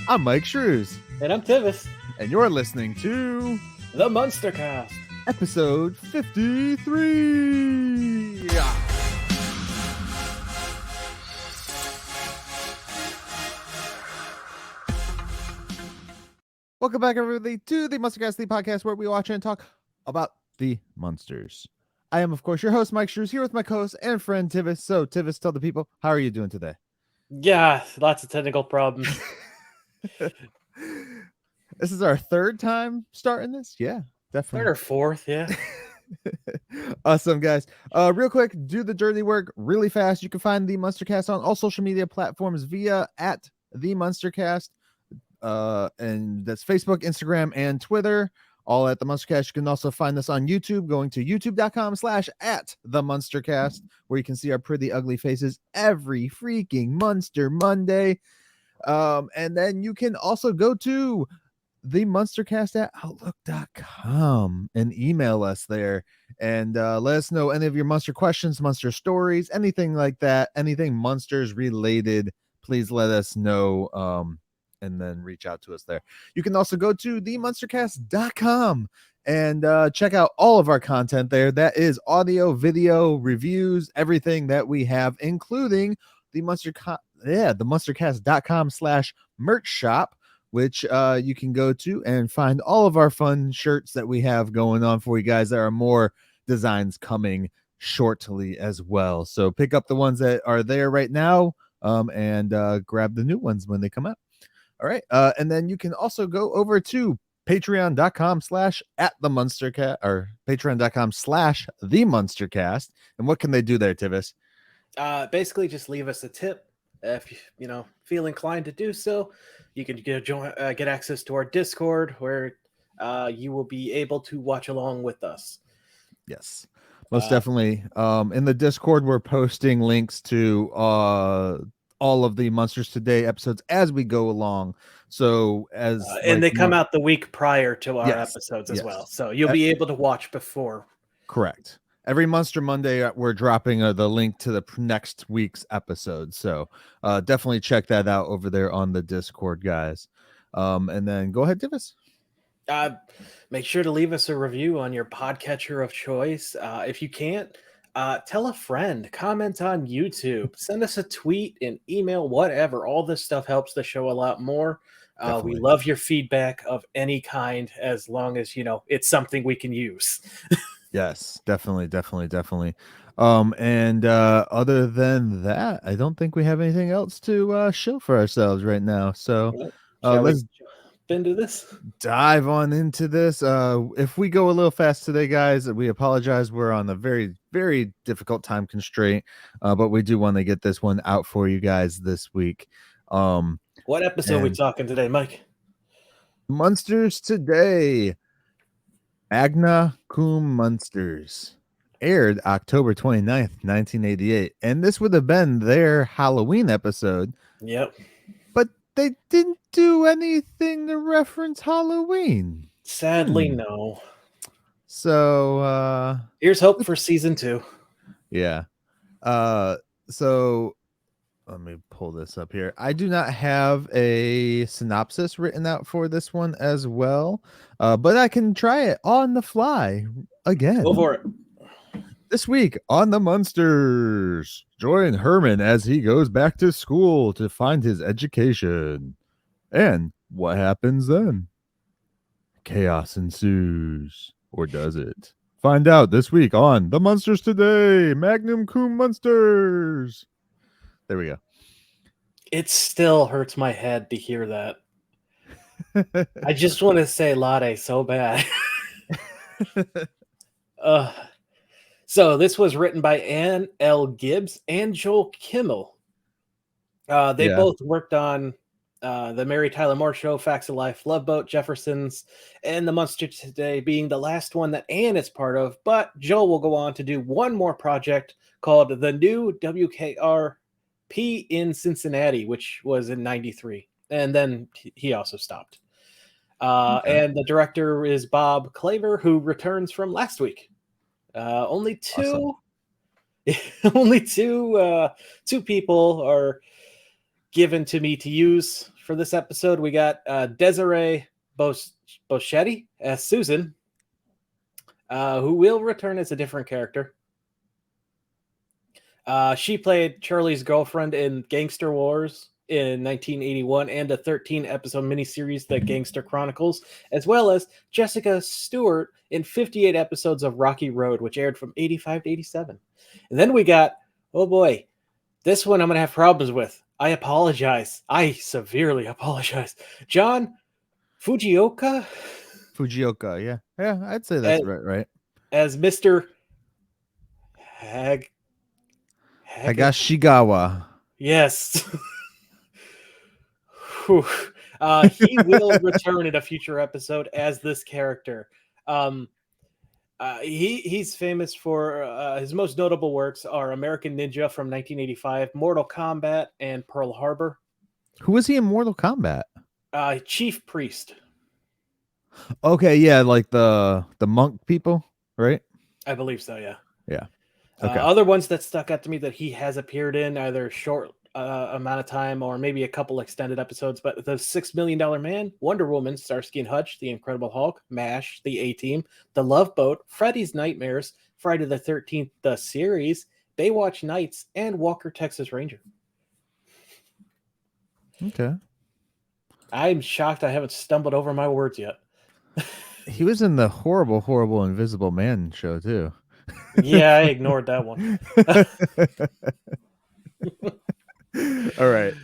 I'm Myke Shrews. And I'm Tivis. And you're listening to The Munster Cast, episode 53. Welcome back, everybody, to the Munster Cast, the podcast where we watch and talk about the Munsters. I am, of course, your host, Myke Shrews, here with my co-host and friend, Tivis. So, Tivis, tell the people, how are you doing today? Yeah, lots of technical problems. This is our third time starting this? Yeah, definitely. Third or fourth, yeah. Awesome, guys. Real quick, do the dirty work really fast. You can find the MUNSTERCast on all social media platforms via at TheMunsterCast. And that's Facebook, Instagram, and Twitter, all at the MUNSTERCast. You can also find us on YouTube, going to youtube.com/@TheMunsterCast, where you can see our pretty ugly faces every freaking Munster Monday. And then you can also go to TheMunsterCast@outlook.com and email us there and let us know any of your Munster questions, Munster stories, anything like that, anything Munsters related. Please let us know. And then reach out to us there. You can also go to TheMunsterCast.com and check out all of our content there. That is audio, video, reviews, everything that we have, including the TheMunsterCast.com/merch shop, which you can go to and find all of our fun shirts that we have going on for you guys. There are more designs coming shortly as well. So pick up the ones that are there right now and grab the new ones when they come out. All right. And then you can also go over to patreon.com/@TheMunsterCast or patreon.com/TheMunsterCast. And what can they do there, Tivis? Basically, just leave us a tip if you feel inclined to do so. You can get access to our Discord, where you will be able to watch along with us. Yes, most definitely. In the Discord, we're posting links to all of the Munsters Today episodes as we go along. So and they come out the week prior to our episodes as well, so you'll be able to watch before. Correct. Every Munster Monday, we're dropping the link to the next week's episode. So definitely check that out over there on the Discord, guys. And then go ahead, Tivis. Make sure to leave us a review on your podcatcher of choice. If you can't, tell a friend, comment on YouTube, send us a tweet, an email, whatever. All this stuff helps the show a lot more. We love your feedback of any kind, as long as it's something we can use. Yes, definitely. And other than that, I don't think we have anything else to show for ourselves right now. So let's into this, dive on into this. If we go a little fast today, guys, we apologize. We're on a very, very difficult time constraint, but we do want to get this one out for you guys this week. What episode are we talking today, Myke? Munsters Today, Magna Cum Munsters, aired October 29th, 1988, and this would have been their Halloween episode. Yep. But they didn't do anything to reference Halloween. Sadly, no. So here's hope for season 2. Yeah. So let me pull this up here. I do not have a synopsis written out for this one as well, but I can try it on the fly again. Go for it. This week on the Munsters, join Herman as he goes back to school to find his education. And what happens then? Chaos ensues. Or does it? Find out this week on The Munsters Today, Magna Cum Munsters. There we go. It still hurts my head to hear that. I just want to say Lade so bad. So this was written by Ann L. Gibbs and Joel Kimmel. They both worked on the Mary Tyler Moore Show, Facts of Life, Love Boat, Jeffersons, and The Munster Today being the last one that Ann is part of. But Joel will go on to do one more project called The New WKRP in Cincinnati, which was in '93. And then he also stopped. And the director is Bob Claver, who returns from last week. Only two people are given to me to use for this episode, we got Desiree Boschetti as Susan, who will return as a different character. She played Charlie's girlfriend in Gangster Wars in 1981 and a 13-episode miniseries, The Gangster Chronicles, as well as Jessica Stewart in 58 episodes of Rocky Road, which aired from 85 to 87. And then we got, oh boy, this one I'm going to have problems with. I apologize. I severely apologize. John Fujioka? Fujioka, yeah. Yeah, I'd say that's right. As Mr. Higashigawa. Yes. He will return in a future episode as this character. He's famous for his most notable works are American Ninja from 1985, Mortal Kombat, and Pearl Harbor. Who was he in Mortal Kombat? Chief Priest. Okay, yeah, like the monk people, right? I believe so, yeah. Yeah. Okay. Other ones that stuck out to me that he has appeared in, either short amount of time or maybe a couple extended episodes, but the $6 Million Man, Wonder Woman, Starsky and Hutch, The Incredible Hulk, MASH, The A-Team, The Love Boat, Freddy's Nightmares, Friday the 13th, the series, Baywatch Nights, and Walker, Texas Ranger. Okay. I'm shocked I haven't stumbled over my words yet. He was in the horrible Invisible Man show too. Yeah, I ignored that one. All right.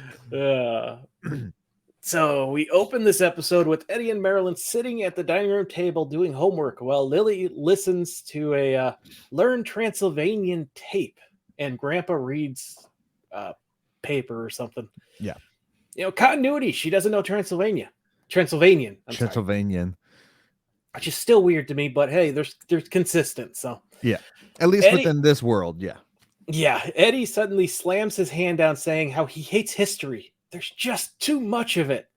So we open this episode with Eddie and Marilyn sitting at the dining room table doing homework while Lily listens to a Learn Transylvanian tape and Grandpa reads paper or something. Yeah. You know, continuity. She doesn't know Transylvanian. Transylvanian. Which is still weird to me, but hey, there's consistent. So yeah, at least Eddie, within this world, yeah. Yeah, Eddie suddenly slams his hand down, saying how he hates history. There's just too much of it,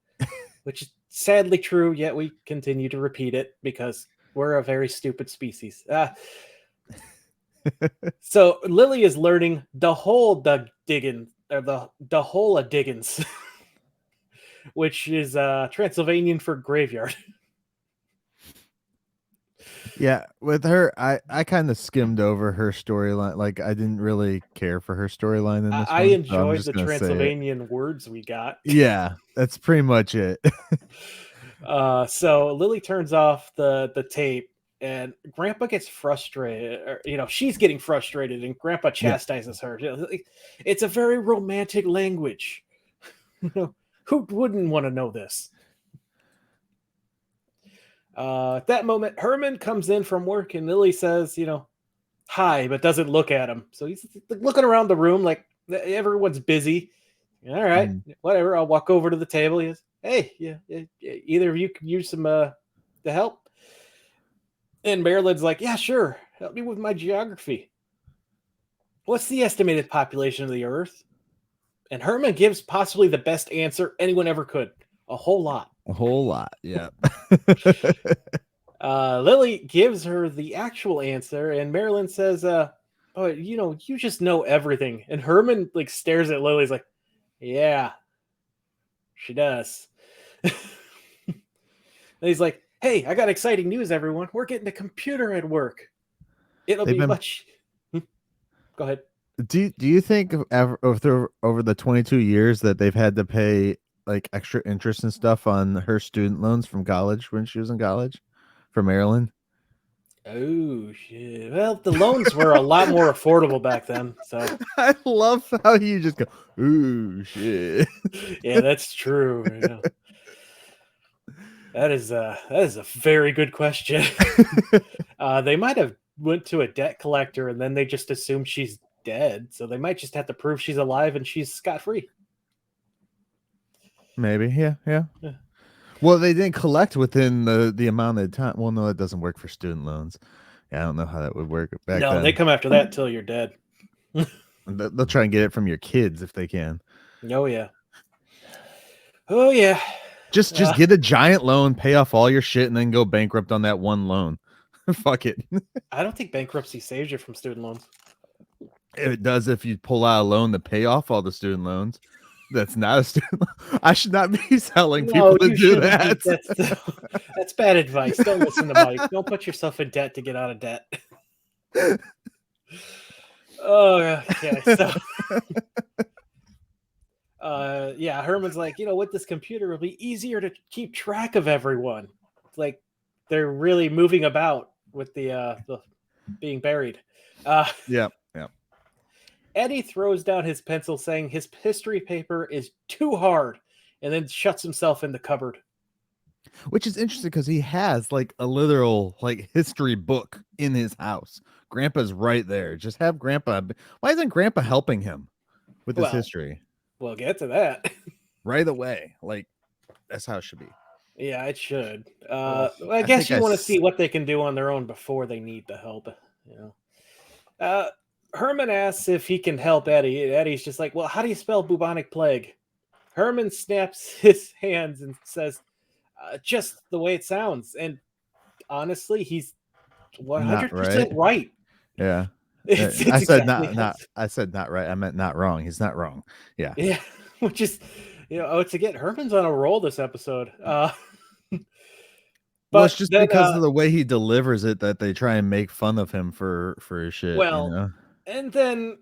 which is sadly true. Yet we continue to repeat it because we're a very stupid species. So Lily is learning the whole Diggins, or the whole of Diggins, which is Transylvanian for graveyard. Yeah, with her, I kind of skimmed over her storyline. Like, I didn't really care for her storyline in this. I enjoyed the Transylvanian words we got. Yeah, that's pretty much it. So Lily turns off the tape, and Grandpa gets frustrated. Or, you know, she's getting frustrated, and Grandpa chastises her. It's a very romantic language. Who wouldn't want to know this? At that moment, Herman comes in from work, and Lily says, you know, hi, but doesn't look at him. So he's looking around the room like everyone's busy. All right, whatever. I'll walk over to the table. He goes, hey, yeah, either of you can use some the help. And Marilyn's like, yeah, sure. Help me with my geography. What's the estimated population of the Earth? And Herman gives possibly the best answer anyone ever could. A whole lot. A whole lot, yeah. Lily gives her the actual answer, and Marilyn says, oh, you know, you just know everything. And Herman like stares at Lily's like, yeah, she does. And he's like, hey, I got exciting news, everyone. We're getting a computer at work. It'll be much. Go ahead. Do you think over the 22 years that they've had to pay like extra interest and stuff on her student loans from college when she was in college for Maryland? Oh shit! Well, the loans were a lot more affordable back then. So I love how you just go, ooh shit. Yeah, that's true. Yeah. That is a very good question. They might have went to a debt collector and then they just assumed she's dead, so they might just have to prove she's alive and she's scot-free. Maybe, yeah. Well, they didn't collect within the amount of time. Well, no, it doesn't work for student loans. Yeah, I don't know how that would work back then. No, they come after that till you're dead. They'll try and get it from your kids if they can. Oh yeah. Just get a giant loan, pay off all your shit, and then go bankrupt on that one loan. Fuck it. I don't think bankruptcy saves you from student loans. It does if you pull out a loan to pay off all the student loans. That's not a student. I should not be telling people to do that. That's bad advice. Don't listen to Myke. Don't put yourself in debt to get out of debt. Oh, okay. So, yeah, Herman's like, with this computer, it'll be easier to keep track of everyone. It's like they're really moving about with the being buried. Yeah. Eddie throws down his pencil, saying his history paper is too hard, and then shuts himself in the cupboard. Which is interesting because he has like a literal like history book in his house. Grandpa's right there. Just have Grandpa. Why isn't Grandpa helping him with his history? We'll get to that right away. Like that's how it should be. Yeah, it should. I guess you want to see what they can do on their own before they need the help. Herman asks if he can help Eddie. And Eddie's just like, well, how do you spell bubonic plague? Herman snaps his hands and says, just the way it sounds. And honestly, he's 100% right. Yeah. I said I said not right. I meant not wrong. He's not wrong. Yeah. Yeah. Which is, it's again, Herman's on a roll this episode. But it's just because of the way he delivers it that they try and make fun of him for his shit. Well, and then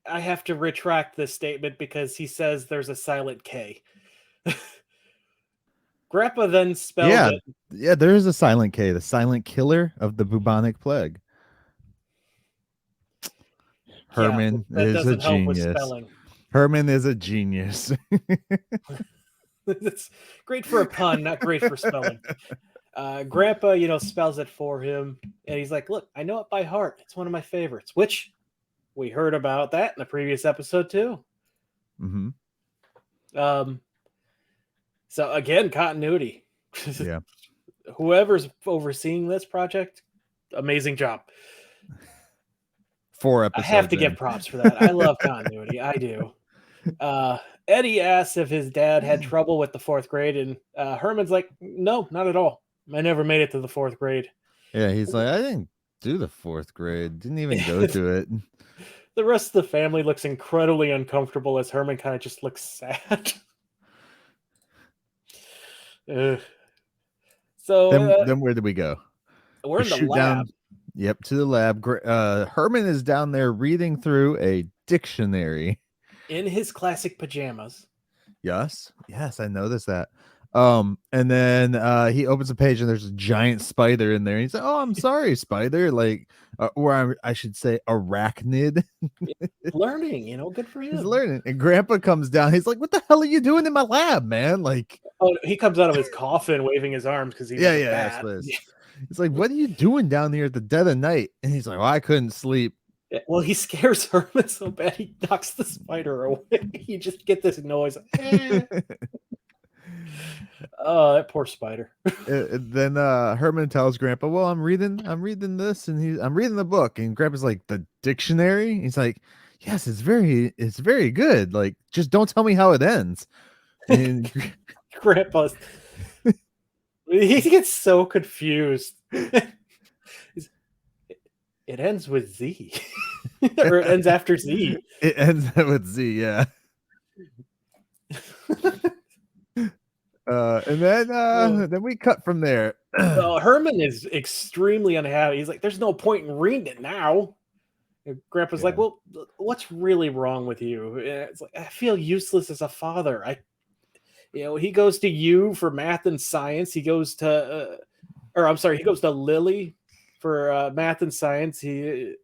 I have to retract this statement because he says there's a silent K. Grandpa then spells it. Yeah, there is a silent K, the silent killer of the bubonic plague. Herman is a genius. Herman is a genius. It's great for a pun, not great for spelling. Grandpa, spells it for him, and he's like, look, I know it by heart. It's one of my favorites, which we heard about that in the previous episode too. Mm-hmm. So again, continuity. Yeah. Whoever's overseeing this project, amazing job. 4 episodes. I have to give props for that. I love continuity. I do. Eddie asks if his dad had trouble with the 4th grade, and Herman's like, no, not at all. I never made it to the 4th grade. Yeah, he's like, I didn't do the 4th grade. Didn't even go to it. The rest of the family looks incredibly uncomfortable as Herman kind of just looks sad. So then where did we go? We're in the lab. Yep, to the lab. Herman is down there reading through a dictionary in his classic pajamas. Yes, I noticed that. And then he opens a page and there's a giant spider in there. And he's like, "Oh, I'm sorry, spider." Like, or I should say, arachnid. Learning, good for him. He's learning. And Grandpa comes down. He's like, "What the hell are you doing in my lab, man?" Like, oh, he comes out of his coffin waving his arms because he's that's what it is. He's like, "What are you doing down here at the dead of night?" And he's like, "Well, I couldn't sleep." Well, he scares Herman so bad he knocks the spider away. You just get this noise. Oh, that poor spider. Then Herman tells Grandpa, "Well, I'm reading this, and I'm reading the book." And Grandpa's like, "The dictionary?" He's like, "Yes, it's very good. Like, just don't tell me how it ends." And Grandpa, he gets so confused. It ends with Z, or it ends after Z. It ends with Z, yeah. And then we cut from there. Well, Herman is extremely unhappy. He's like, "There's no point in reading it now." And Grandpa's like, "Well, what's really wrong with you?" And it's like, "I feel useless as a father. He goes to U for math and science. He goes to, he goes to Lily for math and science. I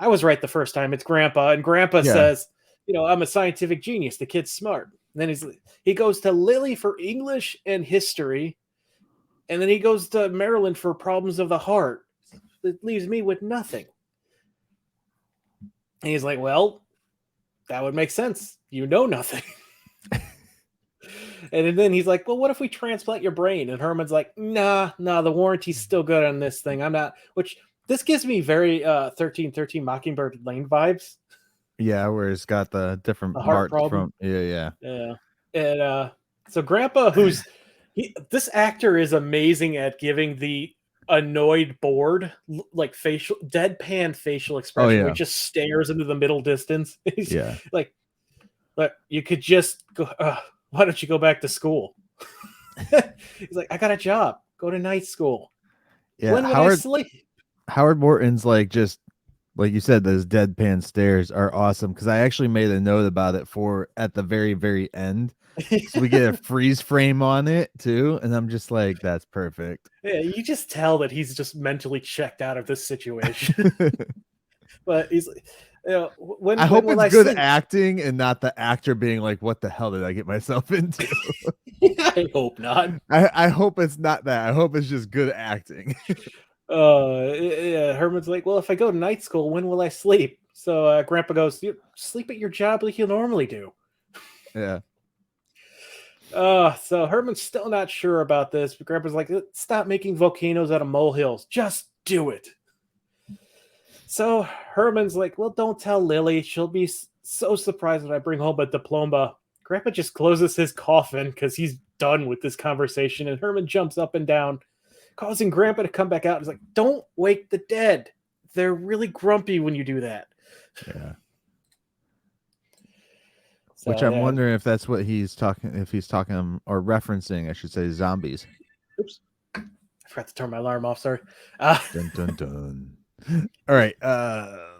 was right the first time. It's Grandpa, and Grandpa says, I'm a scientific genius. The kid's smart." And then he goes to Lily for English and history, and then he goes to Maryland for problems of the heart. It leaves me with nothing. And he's like, "Well, that would make sense. You know nothing." And then he's like, "Well, what if we transplant your brain?" And Herman's like, nah, the warranty's still good on this thing. I'm not, which this gives me very 1313 Mockingbird Lane vibes. Yeah, where it's got the different heart problem. Yeah. And so Grandpa, this actor is amazing at giving the annoyed, bored, like deadpan facial expression, where he just stares into the middle distance. He's like, Look, you could just go. Why don't you go back to school? He's like, I got a job. Go to night school. Yeah, When would I sleep? Howard Morton's like just like you said, those deadpan stares are awesome because I actually made a note about it for at the very, very end. So we get a freeze frame on it too, and I'm just like, that's perfect. Yeah, you just tell that he's just mentally checked out of this situation. But he's like, you know, I hope it's good acting and not the actor being like, what the hell did I get myself into? I hope not. I hope it's not that. I hope it's just good acting. Yeah, Herman's like, well, if I go to night school, when will I sleep? So Grandpa goes, you sleep at your job like you normally do. Yeah. So Herman's still not sure about this, but Grandpa's like, stop making volcanoes out of molehills. Just do it. So Herman's like, well, don't tell Lily. She'll be so surprised when I bring home a diploma. Grandpa just closes his coffin because he's done with this conversation, and Herman jumps up and down, causing Grandpa to come back out. He's like, don't wake the dead. They're really grumpy when you do that. Yeah. So, which I'm wondering if that's what he's talking, if he's talking or referencing, I should say, zombies. Oops. I forgot to turn my alarm off. Sorry. Dun, dun, dun. All right.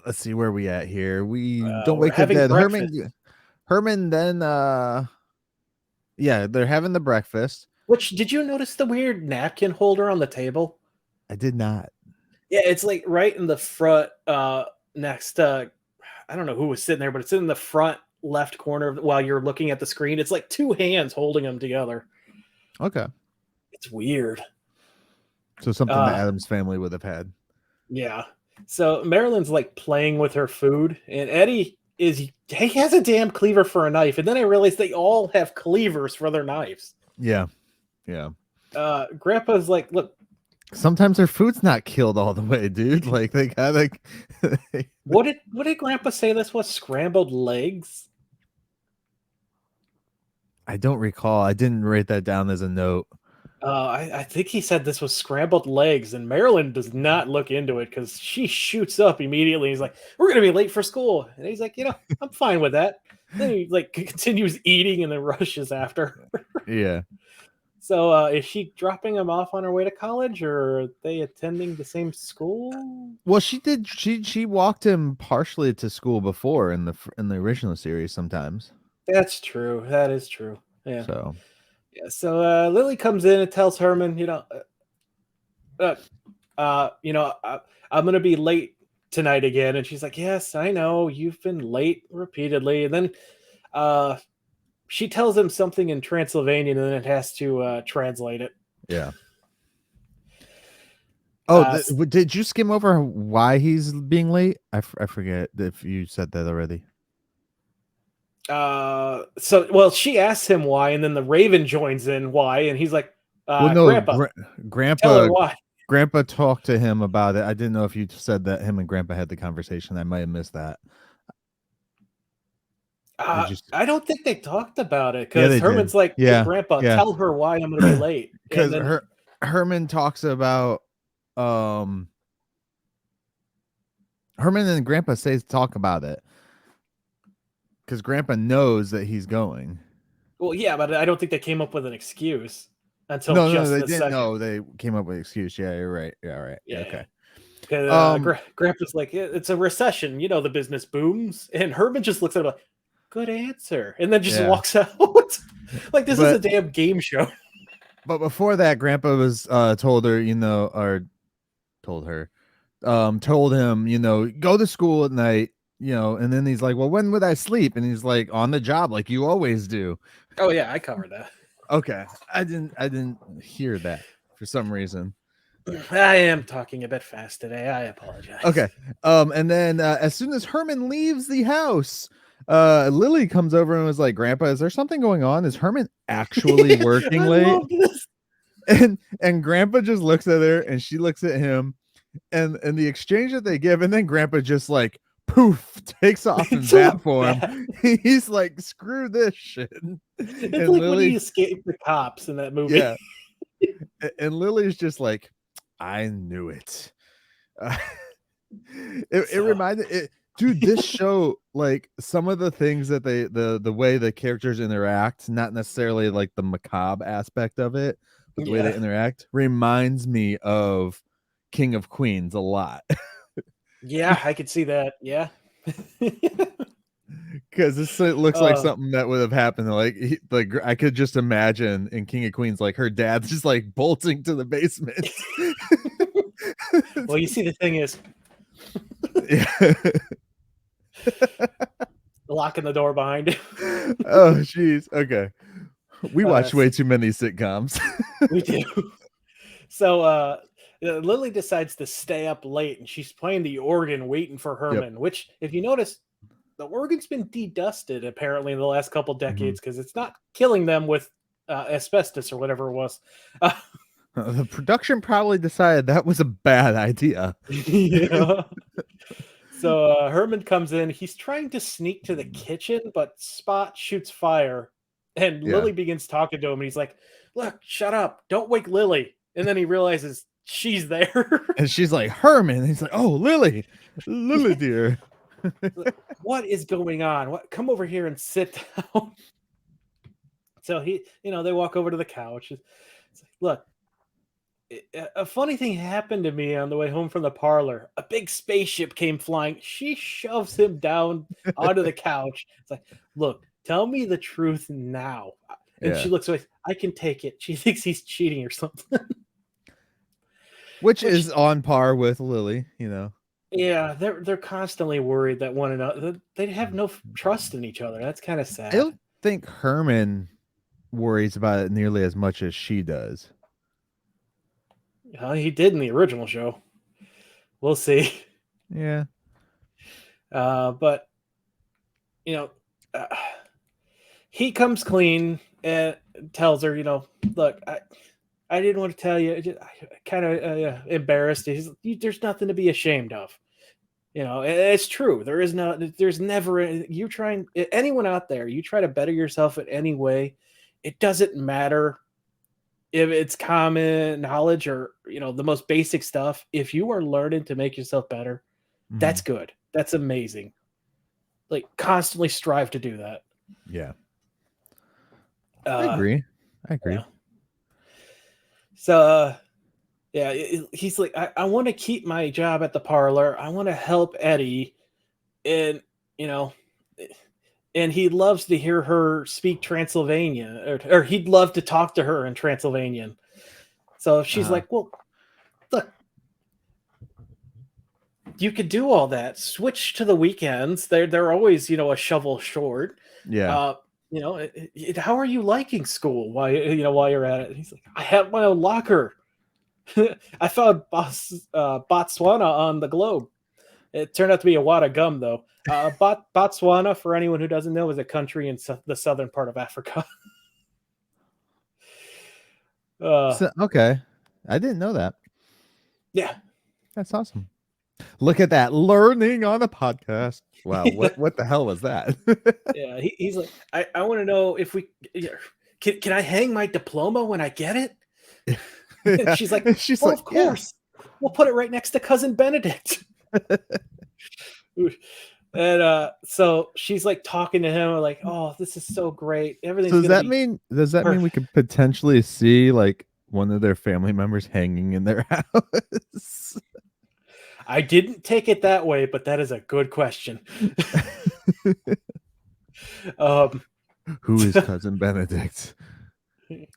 Let's see where we at here. We don't wake the dead. Breakfast. Herman then yeah, they're having the breakfast. Which, did you notice the weird napkin holder on the table? I did not. Yeah, it's like right in the front next to, I don't know who was sitting there, but it's in the front left corner while you're looking at the screen. It's like two hands holding them together. Okay. It's weird. So something the Addams family would have had. Yeah. So Marilyn's like playing with her food, and Eddie he has a damn cleaver for a knife, and then I realized they all have cleavers for their knives. Yeah. Yeah. Grandpa's like, look, sometimes their food's not killed all the way, dude. Like they gotta. What did Grandpa say this was? Scrambled legs? I don't recall. I didn't write that down as a note. I think he said this was scrambled legs, and Marilyn does not look into it because she shoots up immediately. He's like, we're gonna be late for school, and he's like, I'm fine with that. Then he like continues eating and then rushes after. Yeah. So is she dropping him off on her way to college, or are they attending the same school? Well, she did. She walked him partially to school before in the original series. Sometimes that's true. That is true. Yeah. So yeah. So Lily comes in and tells Herman, I'm gonna be late tonight again, and she's like, yes, I know you've been late repeatedly, and then she tells him something in Transylvanian, and then it has to translate it. Yeah. Oh, did you skim over why he's being late? I forget if you said that already. Well, she asks him why, and then the Raven joins in why, and he's like, well, no, Grandpa, tell her why. Grandpa talked to him about it. I didn't know if you said that him and Grandpa had the conversation. I might have missed that. I don't think they talked about it because Herman's like, hey, Grandpa, tell her why I'm going to be late. Because Herman talks about Herman and Grandpa talk about it because Grandpa knows that he's going. Well, yeah, but I don't think they came up with an excuse until they didn't know they came up with an excuse. Yeah, you're right. Yeah, right. Yeah, okay. Because Grandpa's like, it's a recession. The business booms, and Herman just looks at him like, good answer, and then just walks out. Like this is a damn game show. But before that, Grandpa was told her, told him, go to school at night, and then he's like, well, when would I sleep? And he's like, on the job, like you always do. Oh yeah, I covered that. Okay, I didn't hear that for some reason. I am talking a bit fast today. I apologize. Okay, and then as soon as Herman leaves the house, Lily comes over and was like, Grandpa, is there something going on? Is Herman actually working late? And Grandpa just looks at her and she looks at him, and the exchange that they give, and then Grandpa just like poof takes off in bat form. He's like, screw this shit. It's and like Lily, when he escaped the cops in that movie. Yeah. And Lily's just like, I knew it. It reminded it. Dude, this show, like some of the things that the way the characters interact, not necessarily like the macabre aspect of it, but the way they interact reminds me of King of Queens a lot. Yeah, I could see that. Yeah. Because it looks like something that would have happened. Like I could just imagine in King of Queens, like her dad's just like bolting to the basement. Well, you see, the thing is, Yeah. locking the door behind him. Oh, jeez. Okay. We watch way too many sitcoms. We do. So Lily decides to stay up late, and she's playing the organ waiting for Herman, which, if you notice, the organ's been dedusted apparently in the last couple decades because it's not killing them with asbestos or whatever it was. The production probably decided that was a bad idea. Yeah. So Herman comes in. He's trying to sneak to the kitchen, but Spot shoots fire. And Lily begins talking to him. And he's like, look, shut up. Don't wake Lily. And then he realizes she's there. And she's like, Herman. And he's like, oh, Lily. Lily, dear. What is going on? Come over here and sit down. So they walk over to the couch. It's like, look, a funny thing happened to me on the way home from the parlor. A big spaceship came flying. She shoves him down onto the couch. It's like, look, tell me the truth now. And she looks away. I can take it. She thinks he's cheating or something. Which is on par with Lily, Yeah, they're constantly worried that one another, they have no trust in each other. That's kind of sad. I don't think Herman worries about it nearly as much as she does. He did in the original show. We'll see. Yeah. But he comes clean and tells her, look, I didn't want to tell you. I kind of embarrassed. There's nothing to be ashamed of. It's true. There's never, anyone out there, you try to better yourself in any way. It doesn't matter if it's common knowledge or, the most basic stuff. If you are learning to make yourself better, that's good. That's amazing. Like, constantly strive to do that. Yeah. I agree. Yeah. So, he's like, I want to keep my job at the parlor. I want to help Eddie. And, and he loves to hear her speak Transylvanian, or he'd love to talk to her in Transylvanian. So she's like, well, look, you could do all that. Switch to the weekends. They're always, a shovel short. Yeah. How are you liking school while you're at it? And he's like, I have my own locker. I found Botswana on the globe. It turned out to be a wad of gum, though. Botswana, for anyone who doesn't know, is a country in the southern part of Africa. Okay. I didn't know that. Yeah. That's awesome. Look at that. Learning on a podcast. Wow. What the hell was that? Yeah. He's like, I want to know if can I hang my diploma when I get it? And she's like, of course. Yeah. We'll put it right next to Cousin Benedict. And so she's like talking to him like, oh, this is so great. Everything's so does that mean we could potentially see like one of their family members hanging in their house? I didn't take it that way, but that is a good question. Who is Cousin Benedict?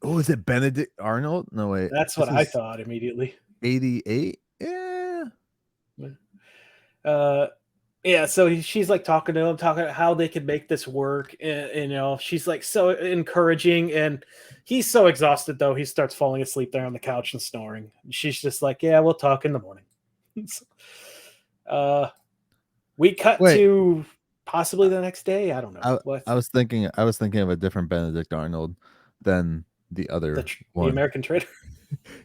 Oh, is it Benedict Arnold? No, wait. That's what I thought immediately. 88? Yeah. Yeah, so she's like talking to him, talking about how they could make this work. And she's like so encouraging, and he's so exhausted though. He starts falling asleep there on the couch and snoring. And she's just like, yeah, we'll talk in the morning. We cut to possibly the next day. I don't know. I was thinking of a different Benedict Arnold than the other one. The American Trader.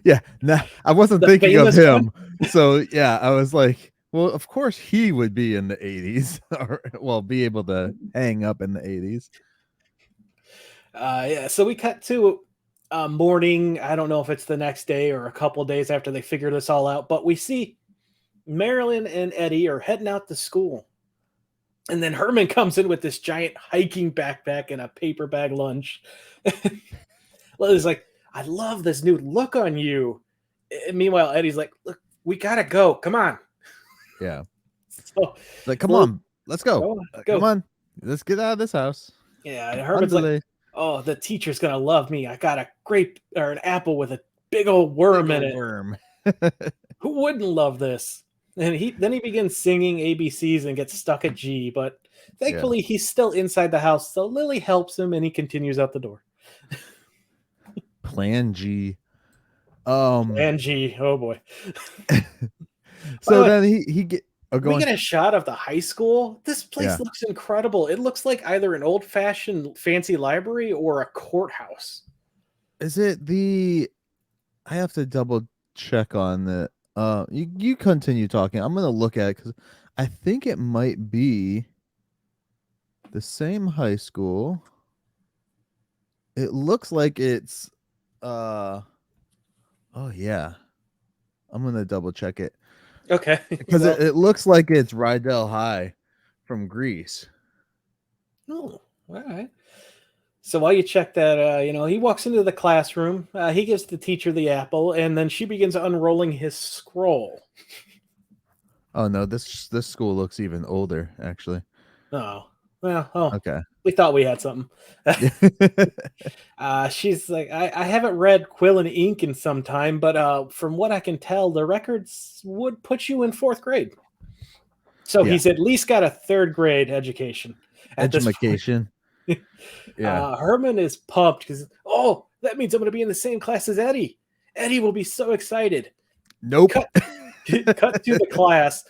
Yeah, nah, I wasn't thinking of him. So yeah, I was like, well, of course he would be in the 80s, or be able to hang up in the 80s. Yeah, so we cut to morning. I don't know if it's the next day or a couple of days after they figure this all out, but we see Marilyn and Eddie are heading out to school. And then Herman comes in with this giant hiking backpack and a paper bag lunch. Lily's like, I love this new look on you. And meanwhile, Eddie's like, look, we gotta go. Come on. Yeah. So, Like, come on, let's go. Go. Come on, let's get out of this house. Yeah, and Herman's like, oh, the teacher's gonna love me. I got a grape or an apple with a big old worm in it. Worm. Who wouldn't love this? And then he begins singing ABCs and gets stuck at G, but thankfully he's still inside the house, so Lily helps him and he continues out the door. Plan G. Plan G. Oh boy. So then he get. We get a shot of the high school. This place looks incredible. It looks like either an old-fashioned fancy library or a courthouse. Is it the? I have to double check on that. You continue talking. I'm gonna look at it because I think it might be the same high school. It looks like it's oh yeah. I'm gonna double check it. Okay. Because it looks like it's Rydell High from Greece. Oh, all right. So while you check that, he walks into the classroom. He gives the teacher the apple, and then she begins unrolling his scroll. Oh no, this school looks even older, actually. Oh, well, okay. We thought we had something. She's like, I haven't read Quill and Ink in some time, but from what I can tell, the records would put you in 4th grade. So he's at least got a 3rd grade education. Education. Yeah. Herman is pumped because, that means I'm going to be in the same class as Eddie. Eddie will be so excited. Nope. Cut to the class.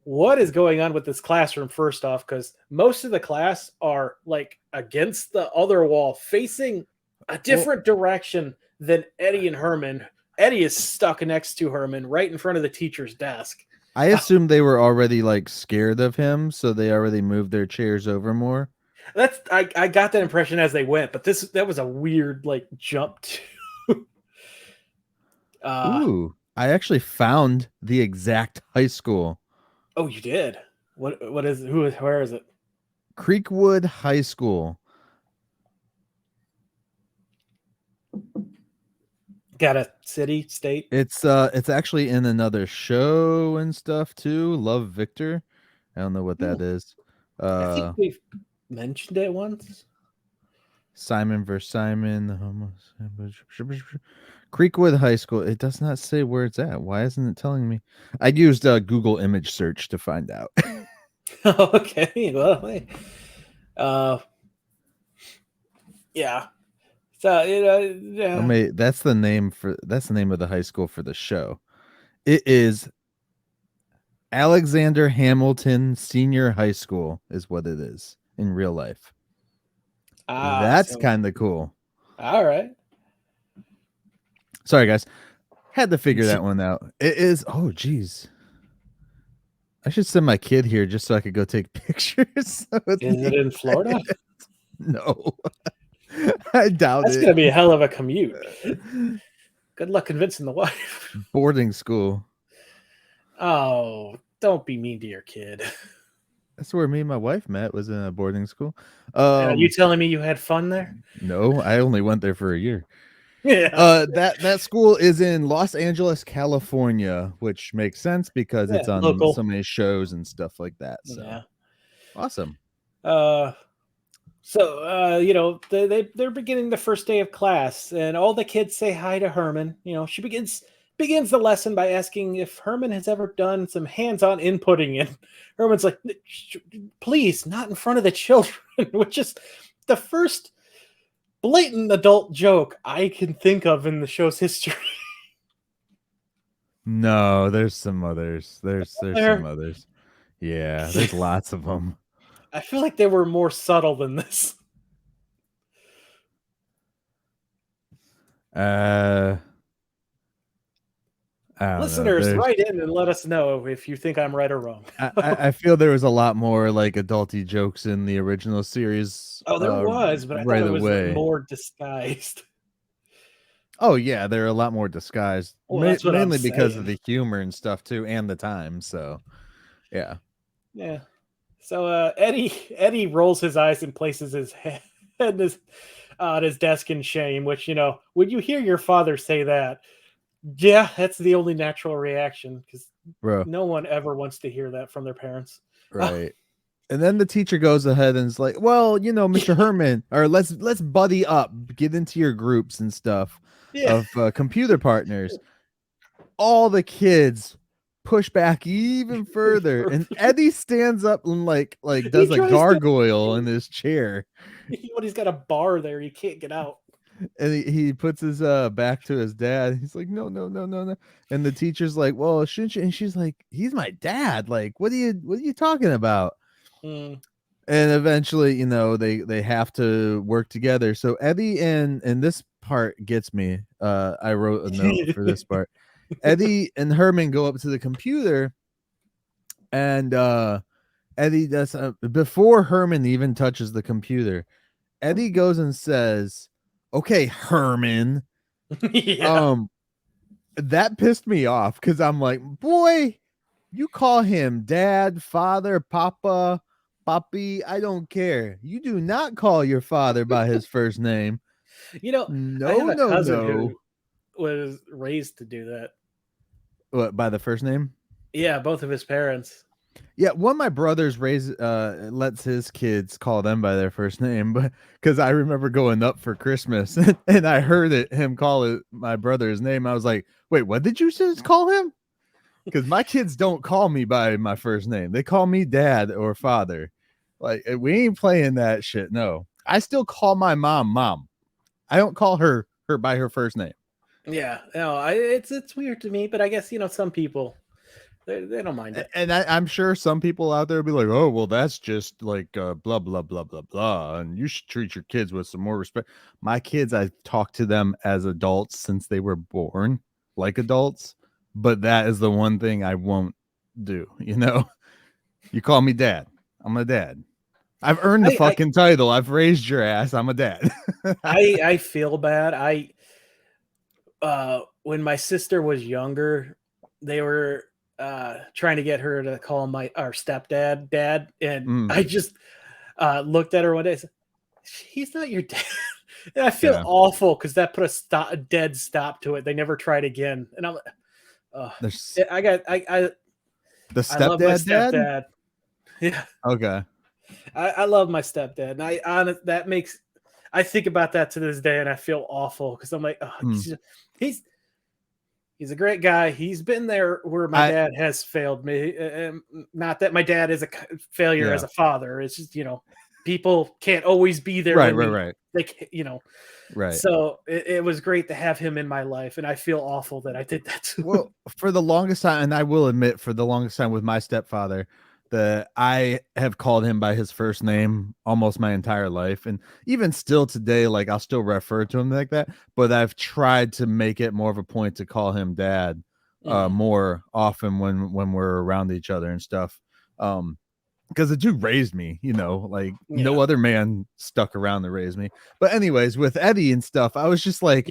What is going on with this classroom, first off, because most of the class are like against the other wall, facing a different direction than Eddie and Herman. Eddie is stuck next to Herman right in front of the teacher's desk. I assume they were already like scared of him, so they already moved their chairs over more. I got that impression as they went, but that was a weird like jump to Ooh, I actually found the exact high school. Oh, you did? What is where is it? Creekwood High School. Got a city, state? It's actually in another show and stuff too. Love Victor. I don't know what that is. I think we've mentioned it once. Simon vs. Simon. Creekwood High School. It does not say where it's at. Why isn't it telling me? I used Google image search to find out. Okay. Well, yeah. So yeah. That's the name of the high school for the show. It is Alexander Hamilton Senior High School is what it is in real life. That's kind of cool. All right. Sorry, guys. Had to figure that one out. It is. Oh, geez. I should send my kid here just so I could go take pictures. Is it in Florida? No. I doubt That's going to be a hell of a commute. Good luck convincing the wife. Boarding school. Oh, don't be mean to your kid. That's where me and my wife met, was in a boarding school. Are you telling me you had fun there? No, I only went there for a year. Yeah. That school is in Los Angeles, California, which makes sense because it's on local. So many shows and stuff like that. So yeah. Awesome. So they're beginning the first day of class, and all the kids say hi to Herman. She begins the lesson by asking if Herman has ever done some hands-on inputting, and Herman's like, please, not in front of the children, which is the first blatant adult joke I can think of in the show's history. No, there's some others. There's some others. Yeah, there's lots of them. I feel like they were more subtle than this. Listeners, write in and let us know if you think I'm right or wrong. I feel there was a lot more like adulty jokes in the original series. Oh, there was, but I thought it was more disguised. Oh yeah, they're a lot more disguised, mainly because of the humor and stuff too, and the time. So, yeah. So Eddie rolls his eyes and places his head on his desk in shame. Which, when you hear your father say that, yeah, that's the only natural reaction, because bro. no one ever wants to hear that from their parents. Right. And then the teacher goes ahead and is like, "Well, Mr. Herman, or let's buddy up, get into your groups and stuff Yeah. of computer partners." All the kids push back even further, and Eddie stands up and like He does a tries to. gargoyle in his chair, He's got a bar there. You can't get out. and he puts his back to his dad. He's like, "No, no, no, no, no." And the teacher's like, "Well, shouldn't you?" And she's like, "He's my dad. Like, what are you talking about?" Mm. And eventually, they have to work together. So Eddie and this part gets me. I wrote a note for this part. Eddie and Herman go up to the computer, and Eddie does before Herman even touches the computer. Eddie goes and says, "Okay, Herman." Yeah. That pissed me off because I'm like, boy, you call him dad, father, papa, papi. I don't care. You do not call your father by his first name. I have No, a no, cousin no. who was raised to do that. What, by the first name? Yeah, both of his parents. Yeah, one of my brothers lets his kids call them by their first name, but because I remember going up for Christmas and I heard him call my brother's name, I was like, "Wait, what did you just call him?" Because my kids don't call me by my first name; they call me dad or father. Like, we ain't playing that shit. No, I still call my mom. I don't call her by her first name. Yeah, no, it's weird to me, but I guess some people they don't mind it. And I'm sure some people out there will be like, "Oh, well, that's just like blah blah blah blah blah, and you should treat your kids with some more respect." My kids, I talk to them as adults since they were born, like adults. But that is the one thing I won't do. You call me dad. I'm a dad. I've earned the I fucking title. I've raised your ass. I'm a dad. I feel bad. When my sister was younger, they were trying to get her to call our stepdad dad, and I just looked at her one day and said, "He's not your dad." And I feel awful because that put a dead stop to it. They never tried again, and I'm like, I the I love my stepdad dad. stepdad. Yeah, Okay. I love my stepdad, and that makes I think about that to this day, and I feel awful because I'm like, oh, he's a great guy. He's been there where my dad has failed me. Not that my dad is a failure as a father. It's just people can't always be there. Right. Right. So it was great to have him in my life, and I feel awful that I did that to him. Well, for the longest time, and I will admit, for the longest time with my stepfather, that I have called him by his first name almost my entire life. And even still today, like, I'll still refer to him like that, but I've tried to make it more of a point to call him dad more often when we're around each other and stuff. Because the dude raised me, no other man stuck around to raise me. But anyways, with Eddie and stuff, I was just like,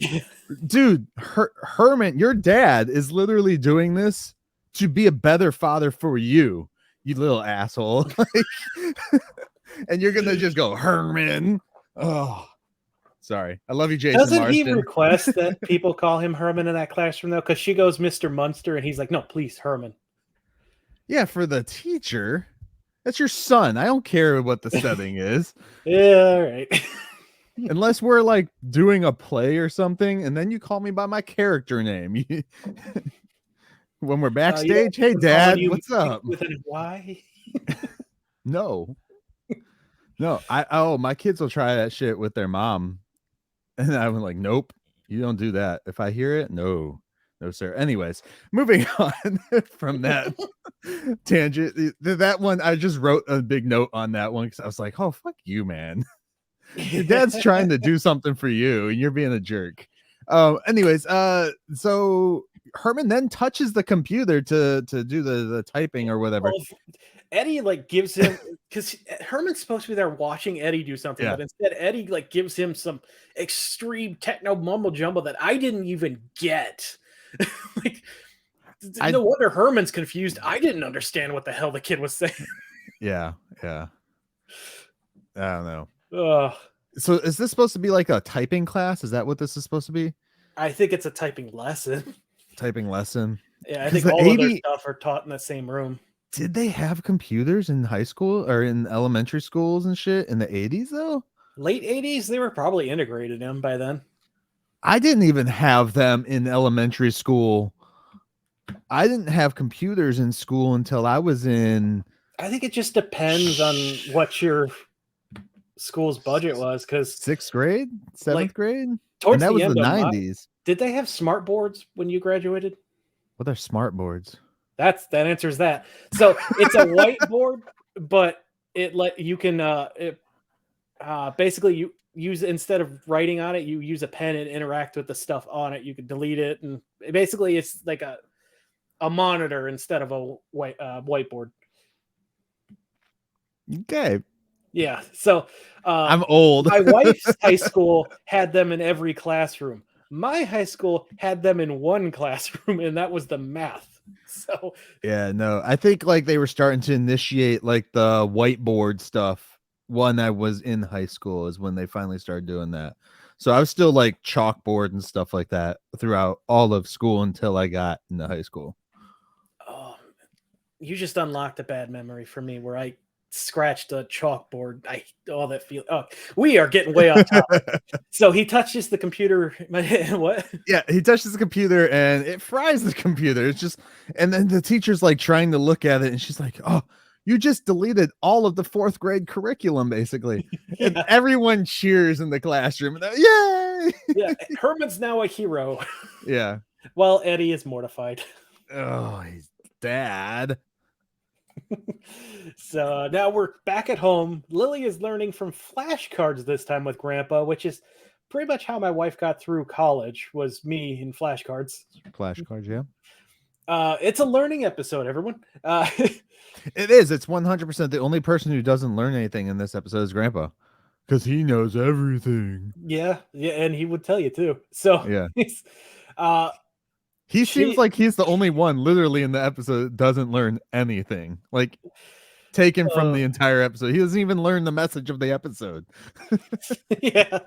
dude, Herman, your dad is literally doing this to be a better father for you little asshole. And you're gonna just go, Herman. Oh, sorry. I love you, Jason. Doesn't Marston. he request that people call him Herman in that classroom though? Because she goes Mr. Munster, and he's like, "No, please, Herman." Yeah, for the teacher. That's your son. I don't care what the setting is. Yeah, all right. Unless we're like doing a play or something, and then you call me by my character name. When we're backstage, hey dad, what's up? With an Y? No. My kids will try that shit with their mom. And I'm like, nope, you don't do that. If I hear it, no, sir. Anyways, moving on from that tangent. That one, I just wrote a big note on that one because I was like, oh, fuck you, man. Your dad's trying to do something for you and you're being a jerk. Anyways, so Herman then touches the computer to do the typing or whatever. Well, Eddie gives him, because Herman's supposed to be there watching Eddie do something, but instead Eddie gives him some extreme techno mumble jumble that I didn't even get. No wonder Herman's confused. I didn't understand what the hell the kid was saying. Yeah, yeah. I don't know. Ugh. So is this supposed to be like a typing class? Is that what this is supposed to be? I think it's a typing lesson. Typing lesson? Yeah, I Because think the all of their 80 stuff are taught in the same room. did they have computers in high school or in elementary schools and shit in the 80s though? Late 80s, they were probably integrated in by then. I didn't even have them in elementary school. I didn't have computers in school until I was in I think it just depends on what your school's budget was, because 6th grade, 7th like grade, and towards that the was the end of my 90s. did they have smart boards when you graduated? What are smart boards? That answers that. So it's a whiteboard, but it you can basically you use, instead of writing on it, you use a pen and interact with the stuff on it. You can delete it, and basically it's like a monitor instead of a whiteboard. Okay. Yeah. So I'm old. my wife's high school had them in every classroom. My high school had them in one classroom, and that was the math. So Yeah, no. I think like they were starting to initiate like the whiteboard stuff when I was in high school is when they finally started doing that. So I was still like chalkboard and stuff like that throughout all of school until I got into high school. oh, you just unlocked a bad memory for me where I scratched a chalkboard. That feel. Oh, we are getting way off topic. So he touches the computer. What? Yeah, he touches the computer and it fries the computer. It's just, and then the teacher's like trying to look at it and she's like, "Oh, you just deleted all of the 4th grade curriculum, basically." And Yeah. everyone cheers in the classroom. And yay! Yeah. Herman's now a hero. Yeah. Well, Eddie is mortified. Oh, he's dad. So now we're back at home. Lily is learning from flashcards this time with Grandpa, which is pretty much how my wife got through college, was me in flashcards. Flashcards, yeah. It's a learning episode, everyone. It is. It's 100%. The only person who doesn't learn anything in this episode is Grandpa, because he knows everything. Yeah, and he would tell you too. So Yeah, uh, he seems like he's the only one, literally, in the episode that doesn't learn anything. Like taken from the entire episode, he doesn't even learn the message of the episode. Yeah.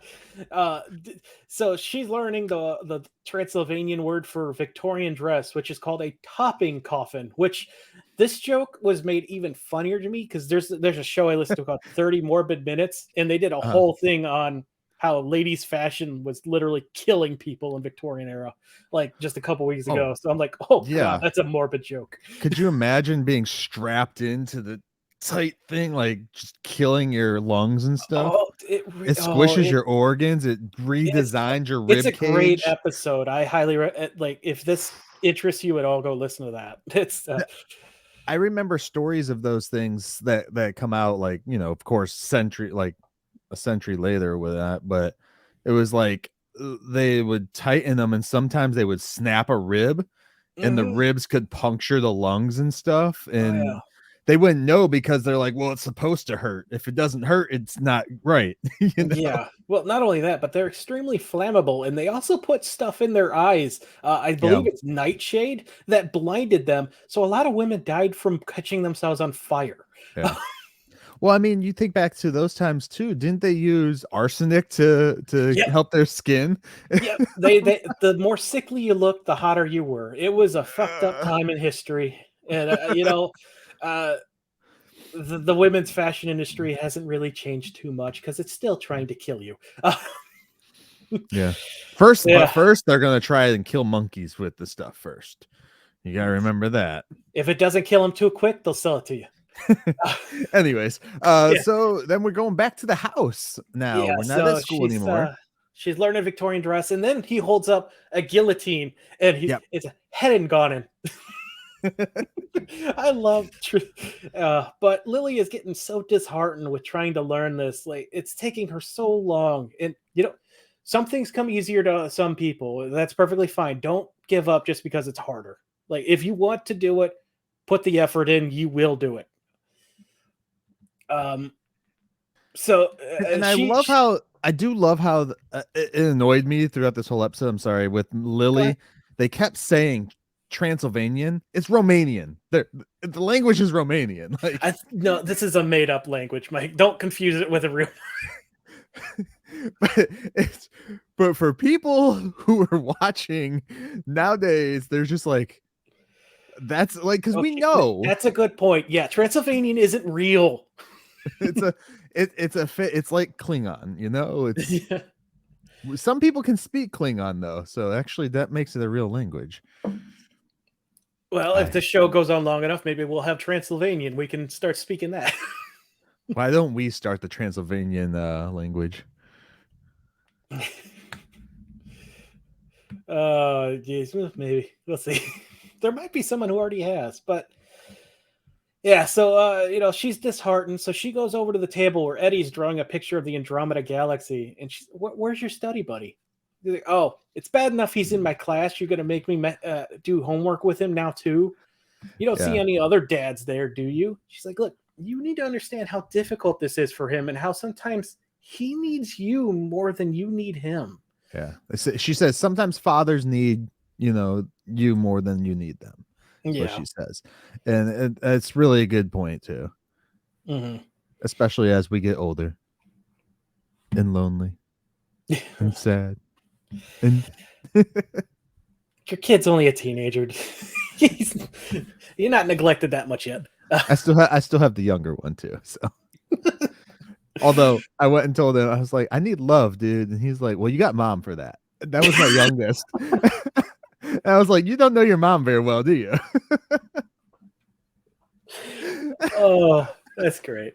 So she's learning the Transylvanian word for Victorian dress, which is called a topping coffin, which this joke was made even funnier to me because there's a show I listened to called 30 Morbid Minutes, and they did a whole thing on how ladies' fashion was literally killing people in Victorian era, like just a couple weeks ago. So I'm like, oh yeah, God, that's a morbid joke. Could you imagine being strapped into the tight thing, like just killing your lungs and stuff? Oh, it squishes your organs. It redesigns your rib cage. It's a great episode. I highly like, if this interests you at all, go listen to that. It's I remember stories of those things that come out, like, you know, of course, a century later with that, but it was like they would tighten them and sometimes they would snap a rib and the ribs could puncture the lungs and stuff, and they wouldn't know because they're like, well, it's supposed to hurt. If it doesn't hurt, it's not right. You know? Yeah. Well, not only that, but they're extremely flammable, and they also put stuff in their eyes. I believe it's nightshade that blinded them. So a lot of women died from catching themselves on fire. Yeah. Well, I mean, you think back to those times too. Didn't they use arsenic to help their skin? Yeah, they the more sickly you looked, the hotter you were. It was a fucked up time in history, and you know, the women's fashion industry hasn't really changed too much because it's still trying to kill you. Yeah. First they're gonna try and kill monkeys with the stuff first. You gotta remember that. If it doesn't kill them too quick, they'll sell it to you. Anyways, so then we're going back to the house now. We're not at school anymore. She's learning Victorian dress, and then he holds up a guillotine, and it's a head and gone. I love but Lily is getting so disheartened with trying to learn this. Like, it's taking her so long, and you know, some things come easier to some people. That's perfectly fine. Don't give up just because it's harder. Like, if you want to do it, put the effort in, you will do it. So and I do love how it annoyed me throughout this whole episode. I'm sorry, with Lily, they kept saying Transylvanian. It's Romanian. The language is Romanian. Like, no, this is a made up language, Mike. Don't confuse it with a real. but for people who are watching nowadays, they're just like, that's like, because we know that's a good point. Yeah, Transylvanian isn't real. it's like Klingon, you know. It's some people can speak Klingon though, so actually that makes it a real language. Well, if the show goes on long enough, maybe we'll have Transylvanian. We can start speaking that. Why don't we start the Transylvanian language? Geez, maybe we'll see. There might be someone who already has, but yeah. So, you know, she's disheartened. So she goes over to the table where Eddie's drawing a picture of the Andromeda Galaxy, and she's, "Where's your study buddy?" They're like, "Oh, it's bad enough he's in my class. You're gonna make me do homework with him now too. You don't see any other dads there, do you?" She's like, "Look, you need to understand how difficult this is for him, and how sometimes he needs you more than you need him." Yeah, she says sometimes fathers need, you know, you more than you need them. That's what she says, and it's really a good point too. Especially as we get older and lonely and sad. And your kid's only a teenager. You're not neglected that much yet. I still have the younger one too. So, although I went and told him, I was like, "I need love, dude," and he's like, "Well, you got mom for that." That was my youngest. And I was like, "You don't know your mom very well, do you?" Oh, that's great.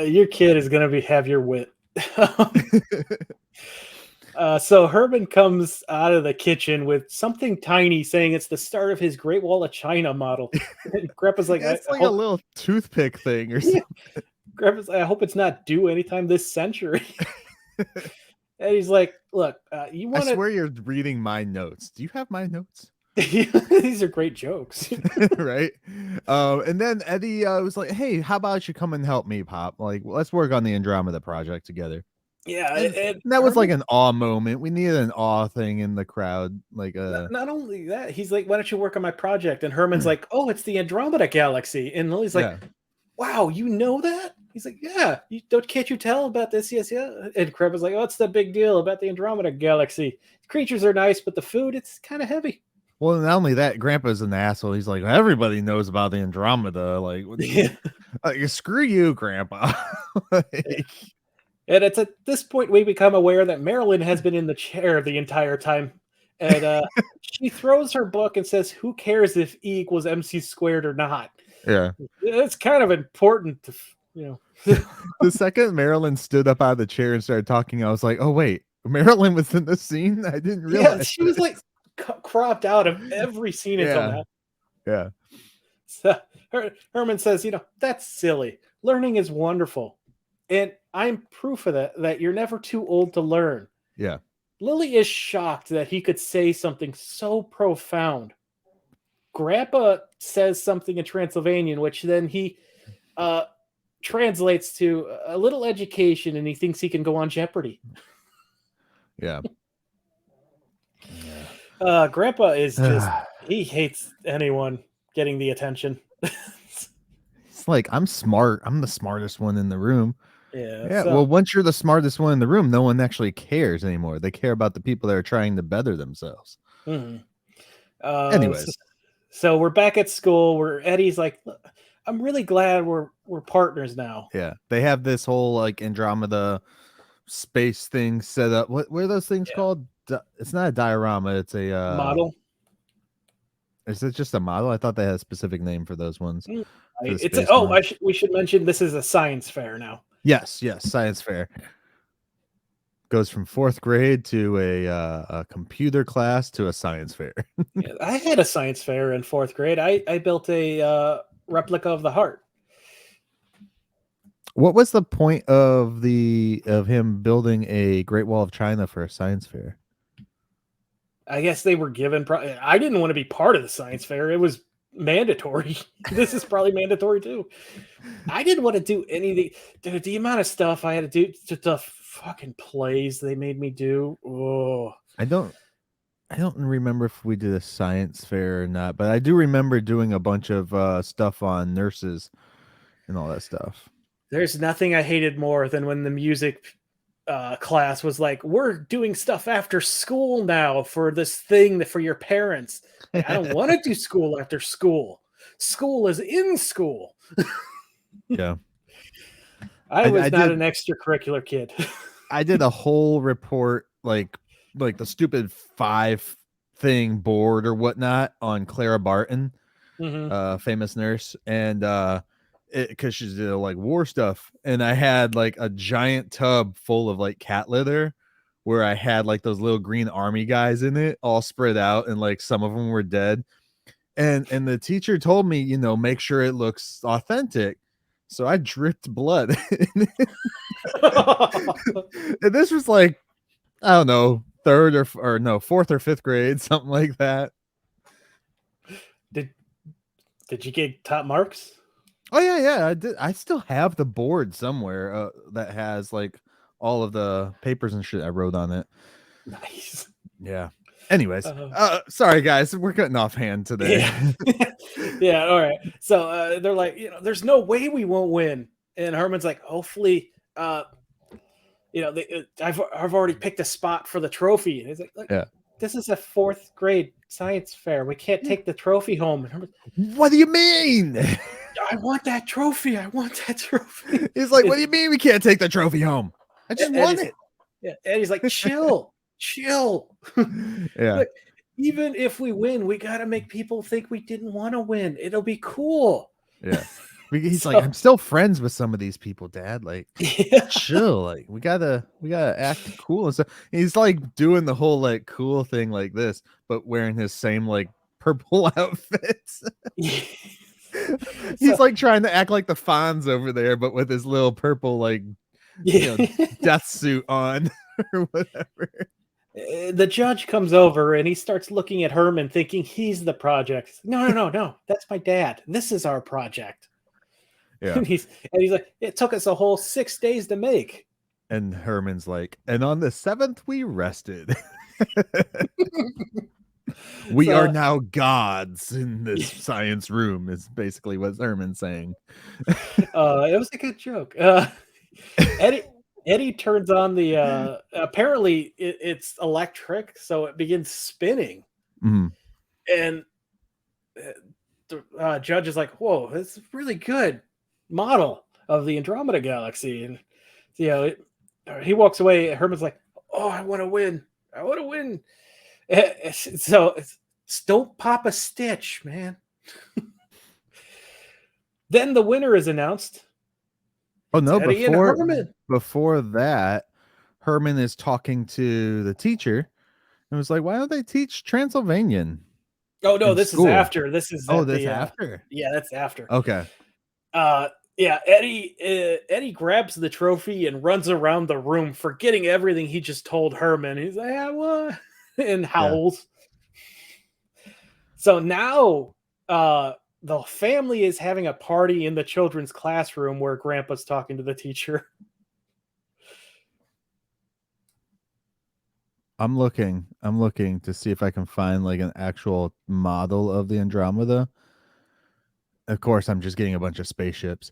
Your kid is gonna have your wit. So Herman comes out of the kitchen with something tiny, saying it's the start of his Great Wall of China model. And Grandpa's like, "It's like a little toothpick thing or something." Grandpa's like, "I hope it's not due anytime this century." And he's like, "Look, you want to?" I swear you're reading my notes. Do you have my notes? These are great jokes. Right? And then Eddie was like, "Hey, how about you come and help me, Pop? Like, let's work on the Andromeda project together." Yeah, and that was like an awe moment. We needed an awe thing in the crowd. Like, not only that, he's like, "Why don't you work on my project?" And Herman's like, "Oh, it's the Andromeda Galaxy." And Lily's like, "Wow, you know that?" He's like, "Yeah, can't you tell about this?" "Yes, yeah." And Grandpa's like, "Oh, what's the big deal about the Andromeda Galaxy? Creatures are nice, but the food, it's kind of heavy." Well, not only that, Grandpa's an asshole. He's like, "Everybody knows about the Andromeda. Like, screw you, Grandpa." And it's at this point we become aware that Marilyn has been in the chair the entire time. And she throws her book and says, "Who cares if E equals MC squared or not?" Yeah. It's kind of important to, you know. The second Marilyn stood up out of the chair and started talking, I was like, "Oh, wait, Marilyn was in the scene? I didn't realize." Yeah, she was like cropped out of every scene until now. Yeah. So Herman says, "You know, that's silly. Learning is wonderful. And I'm proof of that you're never too old to learn." Yeah. Lily is shocked that he could say something so profound. Grandpa says something in Transylvanian, which then he translates to a little education, and he thinks he can go on Jeopardy. Yeah. Grandpa is just, he hates anyone getting the attention. It's like, I'm smart. I'm the smartest one in the room. Yeah. Well, once you're the smartest one in the room, no one actually cares anymore. They care about the people that are trying to better themselves. Anyways, so we're back at school where Eddie's like, "I'm really glad we're partners now." Yeah, they have this whole like Andromeda space thing set up. What are those things called? It's not a diorama. It's a model. Is it just a model? I thought they had a specific name for those ones. We should mention this is a science fair now. Yes, science fair. Goes from 4th grade to a computer class to a science fair. Yeah, I had a science fair in 4th grade. I built a replica of the heart. What was the point of him building a Great Wall of China for a science fair? I guess they were given. I didn't want to be part of the science fair. It was mandatory. This is probably mandatory too. I didn't want to do anything. Dude, the amount of stuff I had to do, the fucking plays they made me do. Oh, I don't I don't remember if we did a science fair or not, but I do remember doing a bunch of stuff on nurses and all that stuff. There's nothing I hated more than when the music class was like, "We're doing stuff after school now for this thing for your parents." Like, I don't want to do school after school. School is in school. Yeah. I I was not did an extracurricular kid. I did a whole report like the stupid 5 thing board or whatnot on Clara Barton, Hmm. famous nurse, and because she did like war stuff, and I had like a giant tub full of like cat litter where I had like those little green army guys in it all spread out, and like some of them were dead. And the teacher told me, make sure it looks authentic. So I dripped blood. And this was like, I don't know, third or no, fourth or fifth grade, something like that. Did you get top marks? Oh yeah, I did. I still have the board somewhere that has like all of the papers and shit I wrote on it. Nice. Yeah. Anyways, sorry guys, we're getting off hand today. Yeah. Yeah. All right. So they're like, there's no way we won't win. And Herman's like, hopefully, I've already picked a spot for the trophy. And he's like, Yeah. This is a 4th grade science fair. We can't take the trophy home. And Herman's, what do you mean? I want that trophy. I want that trophy. He's like, what do you mean we can't take the trophy home? I just want it. Yeah. And he's like, chill. Yeah. Look, even if we win, we got to make people think we didn't want to win. It'll be cool. Yeah. He's like, I'm still friends with some of these people, Dad. Like, chill. Like, we gotta act cool and stuff. He's like doing the whole like cool thing like this, but wearing his same like purple outfits. He's like trying to act like the Fonz over there, but with his little purple like death suit on or whatever. The judge comes over and he starts looking at Herman thinking he's the project. No. That's my dad. This is our project. Yeah. And he's like, it took us a whole 6 days to make. And Herman's like, and on the 7th we rested. We are now gods in this science room is basically what Herman's saying. It was a good joke. Eddie turns on the apparently it's electric, so it begins spinning. Mm-hmm. And the judge is like, whoa, that's a really good model of the Andromeda galaxy. And he walks away. Herman's like, oh, I want to win. So don't pop a stitch, man. Then the winner is announced. Oh no, before that, Herman is talking to the teacher and was like, why don't they teach Transylvanian? Oh no, this is after. This is after. Yeah, that's after. Okay. Yeah, Eddie grabs the trophy and runs around the room, forgetting everything he just told Herman. He's like, I won, and howls. Yeah. So now the family is having a party in the children's classroom where Grandpa's talking to the teacher. I'm looking to see if I can find like an actual model of the Andromeda. Of course, I'm just getting a bunch of spaceships.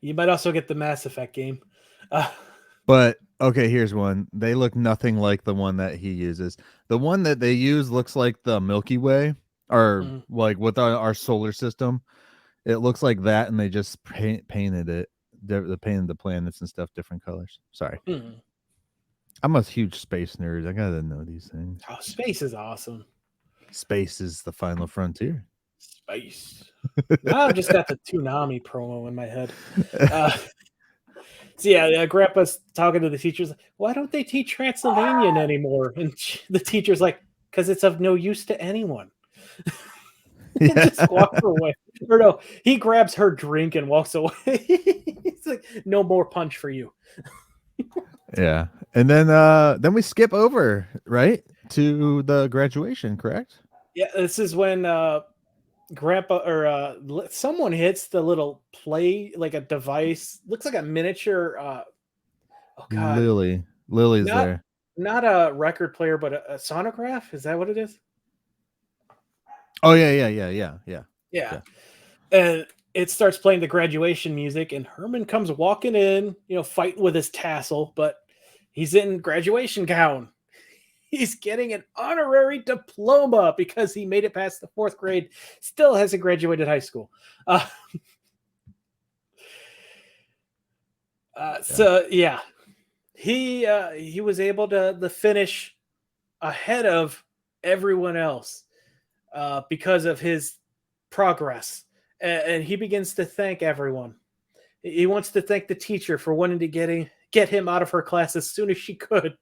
You might also get the Mass Effect game. But okay, here's one. They look nothing like the one that he uses. The one that they use looks like the Milky Way, or like with our solar system. It looks like that, and they just painted it. They painted the planets and stuff different colors. Sorry. I'm a huge space nerd. I gotta know these things. Oh, space is awesome. Space is the final frontier. Space. Now I've just got the Toonami promo in my head. So yeah, Grandpa's talking to the teachers. Why don't they teach Transylvanian anymore? And the teacher's like, because it's of no use to anyone. Just walks away. Or no, he grabs her drink and walks away. He's like, no more punch for you. Yeah. And then we skip over, right, to the graduation, correct? Yeah, this is when Grandpa or someone hits the little play, like a device. Looks like a miniature. Oh God, Lily's there. not a record player, but a sonograph. Is that what it is? Oh yeah. Yeah. And it starts playing the graduation music, and Herman comes walking in, fighting with his tassel, but he's in graduation gown. He's getting an honorary diploma because he made it past the 4th grade. Still hasn't graduated high school. So yeah, he was able to finish ahead of everyone else because of his progress, and he begins to thank everyone. He wants to thank the teacher for wanting to get him out of her class as soon as she could.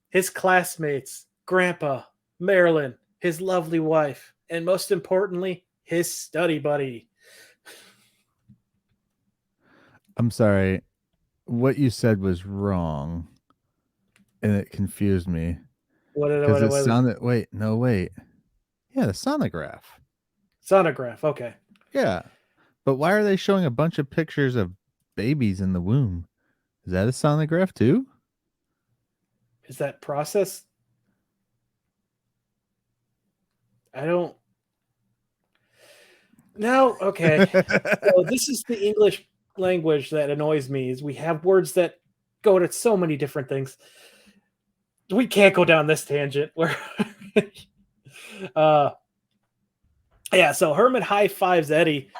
His classmates, Grandpa, Marilyn, his lovely wife, and most importantly, his study buddy. I'm sorry. What you said was wrong, and it confused me. What Because it was it? sounded. Wait. Yeah, the sonograph. Sonograph. Okay. Yeah, but why are they showing a bunch of pictures of babies in the womb? Is that a sonograph too? Is that process? I don't. No. Okay. So this is the English language that annoys me. Is we have words that go to so many different things. We can't go down this tangent where. Yeah. So Herman high fives Eddie,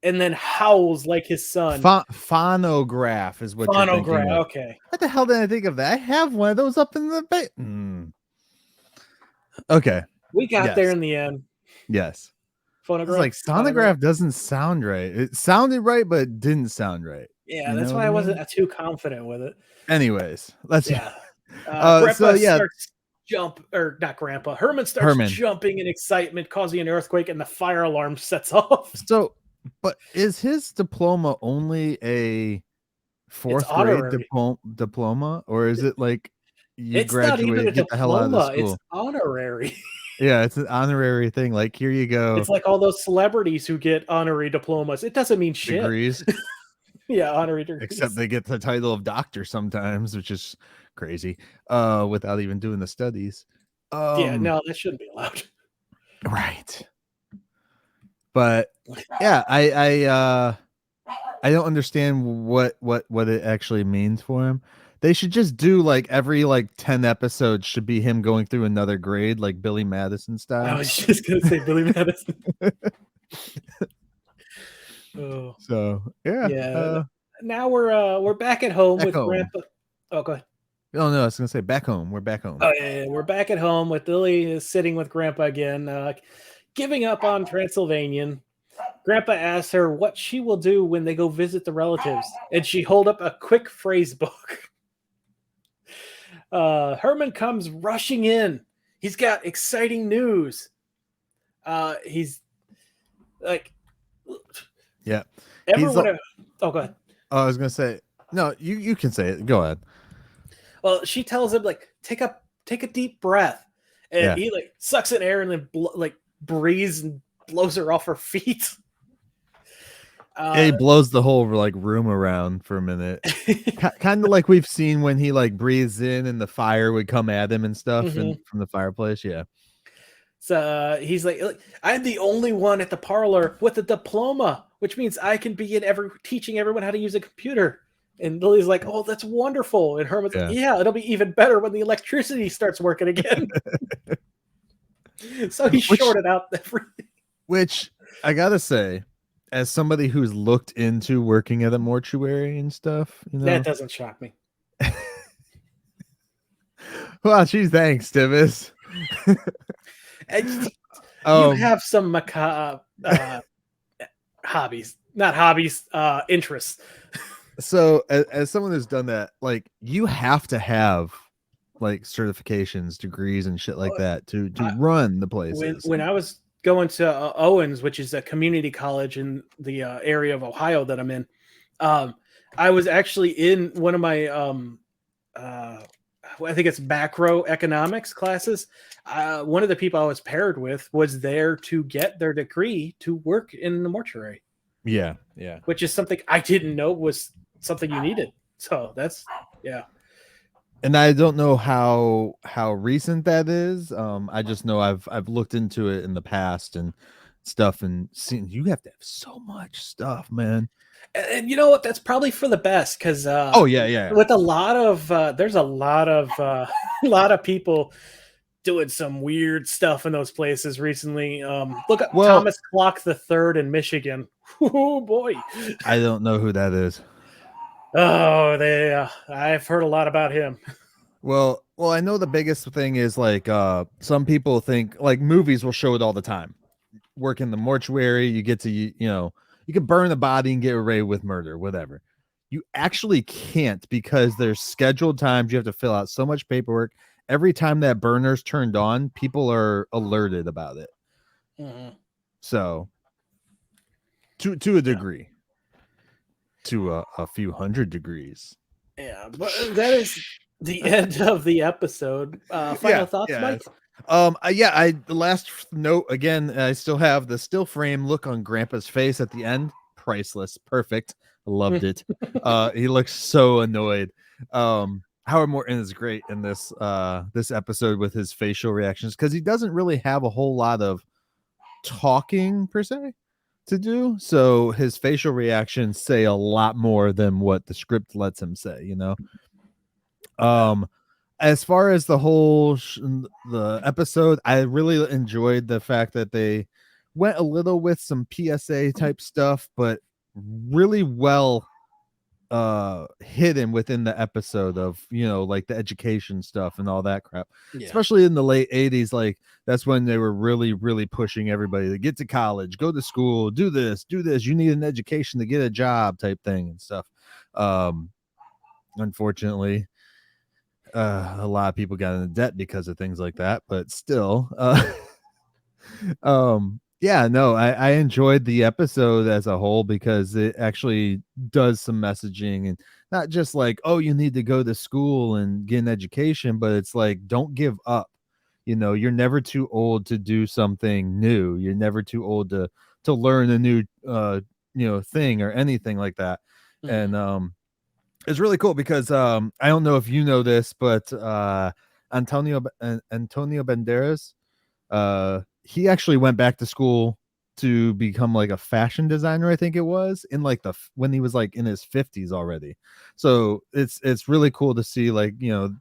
and then howls like his son. Phonograph is what you're thinking of. Okay. What the hell did I think of that? I have one of those up in the bed. Okay. We got there in the end. Yes. Phonograph. It's like sonograph doesn't sound right. It sounded right, but it didn't sound right. Yeah, that's why I wasn't too confident with it. Anyways, let's. Yeah. Grandpa starts Herman starts Herman. jumping in excitement, causing an earthquake, and the fire alarm sets off. So, but is his diploma only a 4th grade diploma, or is it like you graduate, get the hell out of the school? It's honorary. Yeah, it's an honorary thing. Like, here you go. It's like all those celebrities who get honorary diplomas. It doesn't mean shit. Degrees. Yeah, honorary degrees. Except they get the title of doctor sometimes, which is crazy. Without even doing the studies. Yeah, no, that shouldn't be allowed. Right. But yeah, I don't understand what it actually means for him. They should just do like every 10 episodes should be him going through another grade, like Billy Madison style. I was just gonna say Billy Madison. Oh. So yeah. Yeah. Now we're back at home with Grandpa. Oh, go ahead. Oh no, I was gonna say back home. We're back home. Oh yeah, we're back at home with Lily sitting with Grandpa again, giving up on Transylvanian. Grandpa asks her what she will do when they go visit the relatives, and she hold up a quick phrase book. Herman comes rushing in. He's got exciting news. He's like, yeah. Everyone. Oh, go ahead. I was gonna say no. You can say it. Go ahead. Well, she tells him take a deep breath, and he sucks in air and then breathes and blows her off her feet. He blows the whole room around for a minute, kind of like we've seen when he breathes in and the fire would come at him and stuff and from the fireplace. Yeah. So he's like, I'm the only one at the parlor with a diploma, which means I can begin teaching everyone how to use a computer. And Lily's like, oh, that's wonderful. And Herman's like, yeah, it'll be even better when the electricity starts working again. So he shorted out everything. Which I gotta say, as somebody who's looked into working at a mortuary and stuff, that doesn't shock me. Well, geez, thanks, Tivis. You have some macabre hobbies, not hobbies, interests. So as someone who's done that, you have to have certifications, degrees and shit like that to run the places. When I was going to Owens, which is a community college in the area of Ohio that I'm in, I was actually in one of my I think it's macroeconomics classes. One of the people I was paired with was there to get their degree to work in the mortuary. Yeah. Which is something I didn't know was something you needed. So that's And I don't know how recent that is. I just know I've looked into it in the past and stuff, and seen you have to have so much stuff, man. And you know what? That's probably for the best, because Oh yeah. with a lot of there's a lot of a lot of people doing some weird stuff in those places recently. Look at Well, Thomas Clock the Third in Michigan. Oh boy. I don't know who that is. Oh, I've heard a lot about him. Well, I know the biggest thing is like some people think like movies will show it all the time. Work in the mortuary, you get to you know, you can burn a body and get away with murder, whatever. You actually can't, because there's scheduled times you have to fill out so much paperwork. Every time that burner's turned on, people are alerted about it. Mm-hmm. So to a degree. To a few hundred degrees. Yeah, but that is the end of the episode. Final thoughts, Myke? The last note again, I still have the still frame look on Grandpa's face at the end. Priceless. Perfect. Loved it. He looks so annoyed. Howard Morton is great in this episode with his facial reactions, because he doesn't really have a whole lot of talking per se to do, so his facial reactions say a lot more than what the script lets him say, you know. As far as the whole the episode, I really enjoyed the fact that they went a little with some PSA type stuff, but really well hidden within the episode of, you know, like the education stuff and all that crap. Yeah. Especially in the late 80s, like that's when they were really pushing everybody to get to college, go to school, do this, you need an education to get a job type thing and stuff. Unfortunately, a lot of people got into debt because of things like that, but still, yeah, no, I enjoyed the episode as a whole, because it actually does some messaging, and not just like, oh, you need to go to school and get an education, but it's like, don't give up. You know, you're never too old to do something new. You're never too old to learn a new you know, thing or anything like that. Mm-hmm. And it's really cool because I don't know if you know this, but Antonio Banderas, he actually went back to school to become like a fashion designer, I think it was, in like when he was like in his 50s already. So it's really cool to see, like, you know,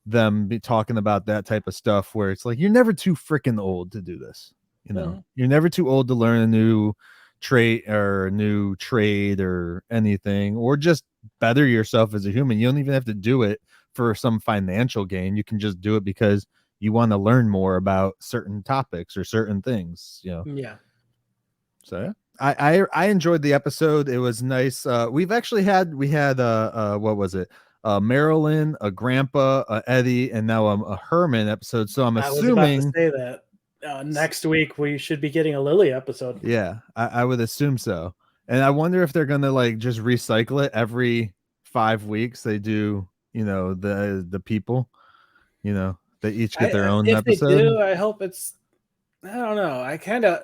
them be talking about that type of stuff, where it's like, you're never too freaking old to do this, you know. Mm-hmm. You're never too old to learn a new trade or anything, or just better yourself as a human. You don't even have to do it for some financial gain. You can just do it because you want to learn more about certain topics or certain things, you know. Yeah. So yeah, I enjoyed the episode. It was nice. We had what was it? Marilyn, a Grandpa, a Eddie, and now a Herman episode. So I'm I was about to assuming, say that next week we should be getting a Lily episode. yeah, I would assume so. And I wonder if they're gonna like just recycle it every 5 weeks. They do, you know, the people, you know, they each get their own If they episode. do, I hope it's. I don't know. I kind of,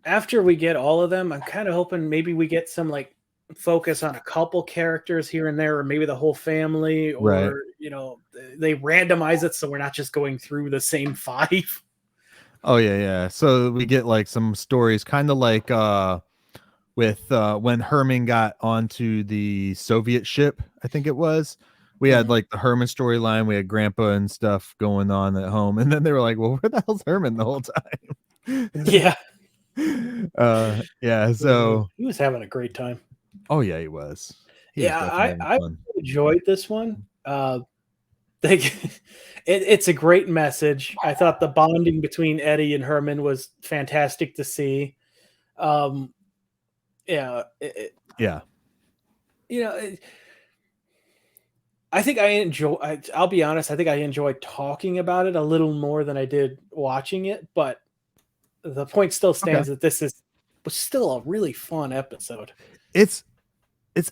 after we get all of them, I'm kind of hoping maybe we get some like focus on a couple characters here and there, or maybe the whole family, or Right. you know, they randomize it so we're not just going through the same 5. Oh yeah. So we get like some stories, kind of like with when Herman got onto the Soviet ship, I think it was. We had like the Herman storyline. We had Grandpa and stuff going on at home, and then they were like, "Well, where the hell's Herman the whole time?" Yeah. Yeah. So, he was having a great time. oh yeah, he was. He was Yeah, definitely having I fun. enjoyed this one. It's a great message. I thought the bonding between Eddie and Herman was fantastic to see. Yeah, Yeah. you know, I think I'll be honest. I think I enjoyed talking about it a little more than I did watching it. But the point still stands that this was still a really fun episode. It's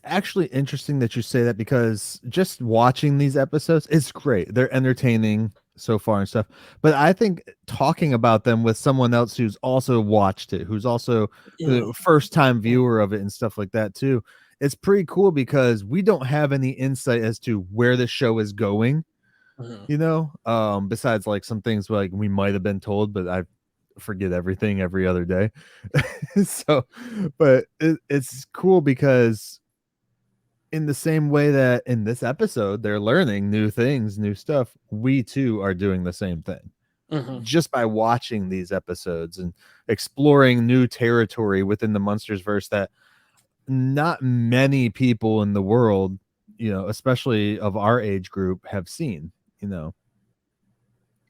actually interesting that you say that, because just watching these episodes, it's great. They're entertaining so far and stuff. But I think talking about them with someone else who's also watched it, who's also the first time viewer of it and stuff like that too, it's pretty cool because we don't have any insight as to where the show is going, besides like some things like we might have been told, but I forget everything every other day. So, but it's cool because in the same way that in this episode, they're learning new things, new stuff, we too are doing the same thing. Just by watching these episodes and exploring new territory within the Munsters verse that not many people in the world, especially of our age group, have seen, Yeah.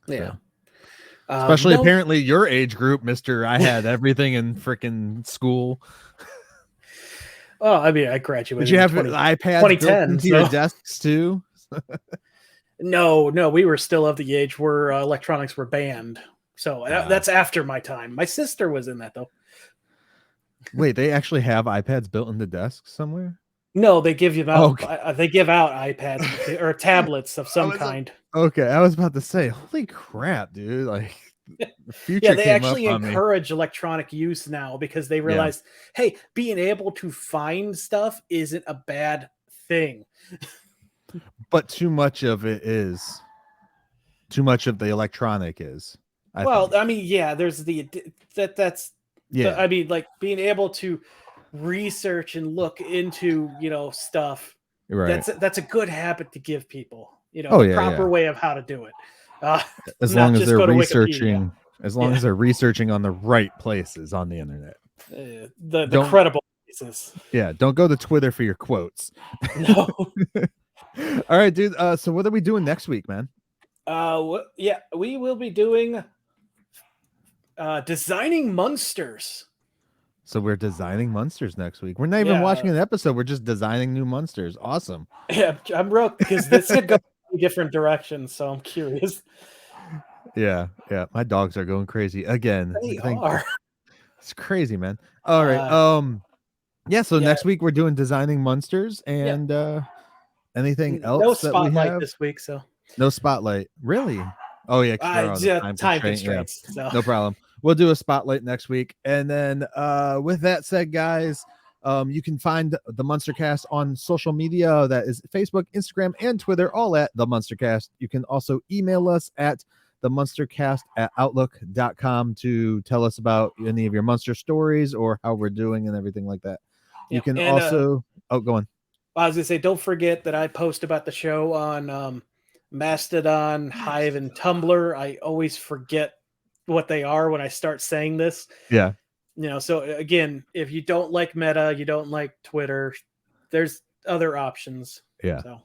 So. Especially apparently your age group, Mr. I had everything in freaking school. Oh, I mean, I graduated. Did you have iPads built into your desks too? No, we were still of the age where electronics were banned. So that's after my time. My sister was in that though. Wait, they actually have iPads built into desks somewhere? No, they give you out. Okay. They give out iPads or tablets of some kind. Okay, I was about to say, holy crap, dude! Like, the future. Yeah, they actually encourage electronic use now because they realize, hey, being able to find stuff isn't a bad thing. But too much of it is. Too much of the electronic is. I mean, yeah, there's that's. Yeah, I mean, like being able to research and look into stuff. Right. That's a good habit to give people. Proper way of how to do it. As long as they're researching, as they're researching on the right places on the internet. The credible places. Yeah, don't go to Twitter for your quotes. No. All right, dude. So what are we doing next week, man? We will be doing designing Munsters. So we're designing Munsters next week. We're not even watching an episode. We're just designing new Munsters. Awesome. Yeah, I'm real because this could go in different directions. So I'm curious. Yeah. My dogs are going crazy again. They are. It's crazy, man. All right. So next week we're doing designing Munsters and anything else. No spotlight this week. So no spotlight. Really? Oh yeah. Time constraints. So. No problem. We'll do a spotlight next week. And then with that said, guys, you can find the MUNSTERCast on social media. That is Facebook, Instagram, and Twitter, all at TheMunsterCast. You can also email us at TheMunsterCast@outlook.com to tell us about any of your Munster stories or how we're doing and everything like that. You can also... go on. I was going to say, don't forget that I post about the show on Mastodon, Hive, and Tumblr. I always forget what they are when I start saying this. Yeah. So again, if you don't like Meta, you don't like Twitter, there's other options. Yeah. So.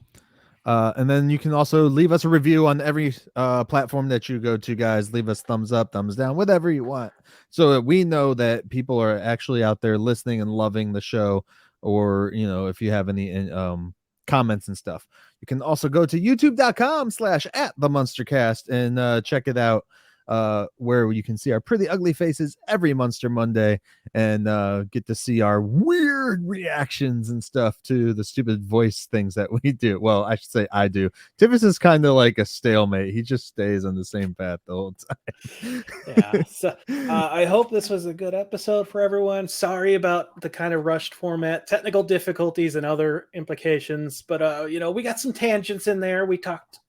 And then you can also leave us a review on every platform that you go to, guys. Leave us thumbs up, thumbs down, whatever you want, so that we know that people are actually out there listening and loving the show. Or, if you have any comments and stuff, you can also go to youtube.com/@TheMunsterCast and check it out. Where you can see our pretty ugly faces every Munster Monday and get to see our weird reactions and stuff to the stupid voice things that we do. Well, I should say I do. Tivis is kind of like a stalemate. He just stays on the same path the whole time. Yeah. So I hope this was a good episode for everyone. Sorry about the kind of rushed format, technical difficulties, and other implications. But, we got some tangents in there. We talked.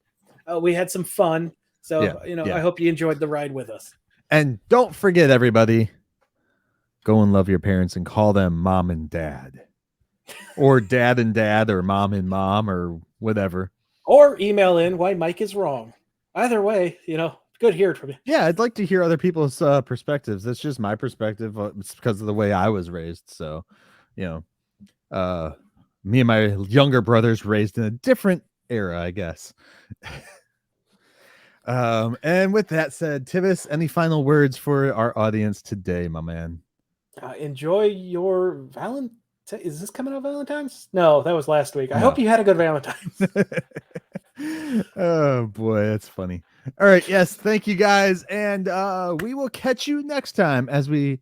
We had some fun. So, I hope you enjoyed the ride with us. And don't forget, everybody, go and love your parents and call them mom and dad. Or dad and dad, or mom and mom, or whatever. Or email in why Myke is wrong. Either way, good hearing from you. Yeah, I'd like to hear other people's perspectives. That's just my perspective. It's because of the way I was raised. So, me and my younger brothers raised in a different era, I guess. And with that said, Tivis, any final words for our audience today, my man? Enjoy your Valentine. Is this coming out Valentine's? No, that was last week. I hope you had a good Valentine's. Oh boy, that's funny. All right, yes, thank you guys, and we will catch you next time as we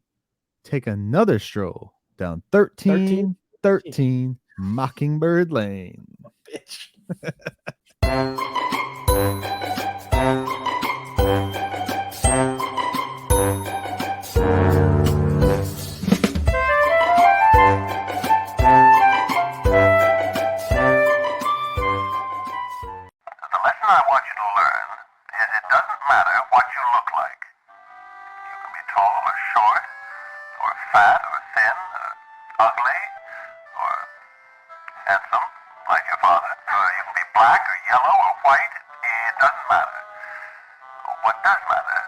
take another stroll down 13 Mockingbird Lane. Bitch. I want you to learn is it doesn't matter what you look like. You can be tall or short, or fat or thin, or ugly, or handsome, like your father. Or you can be black or yellow or white. It doesn't matter. What does matter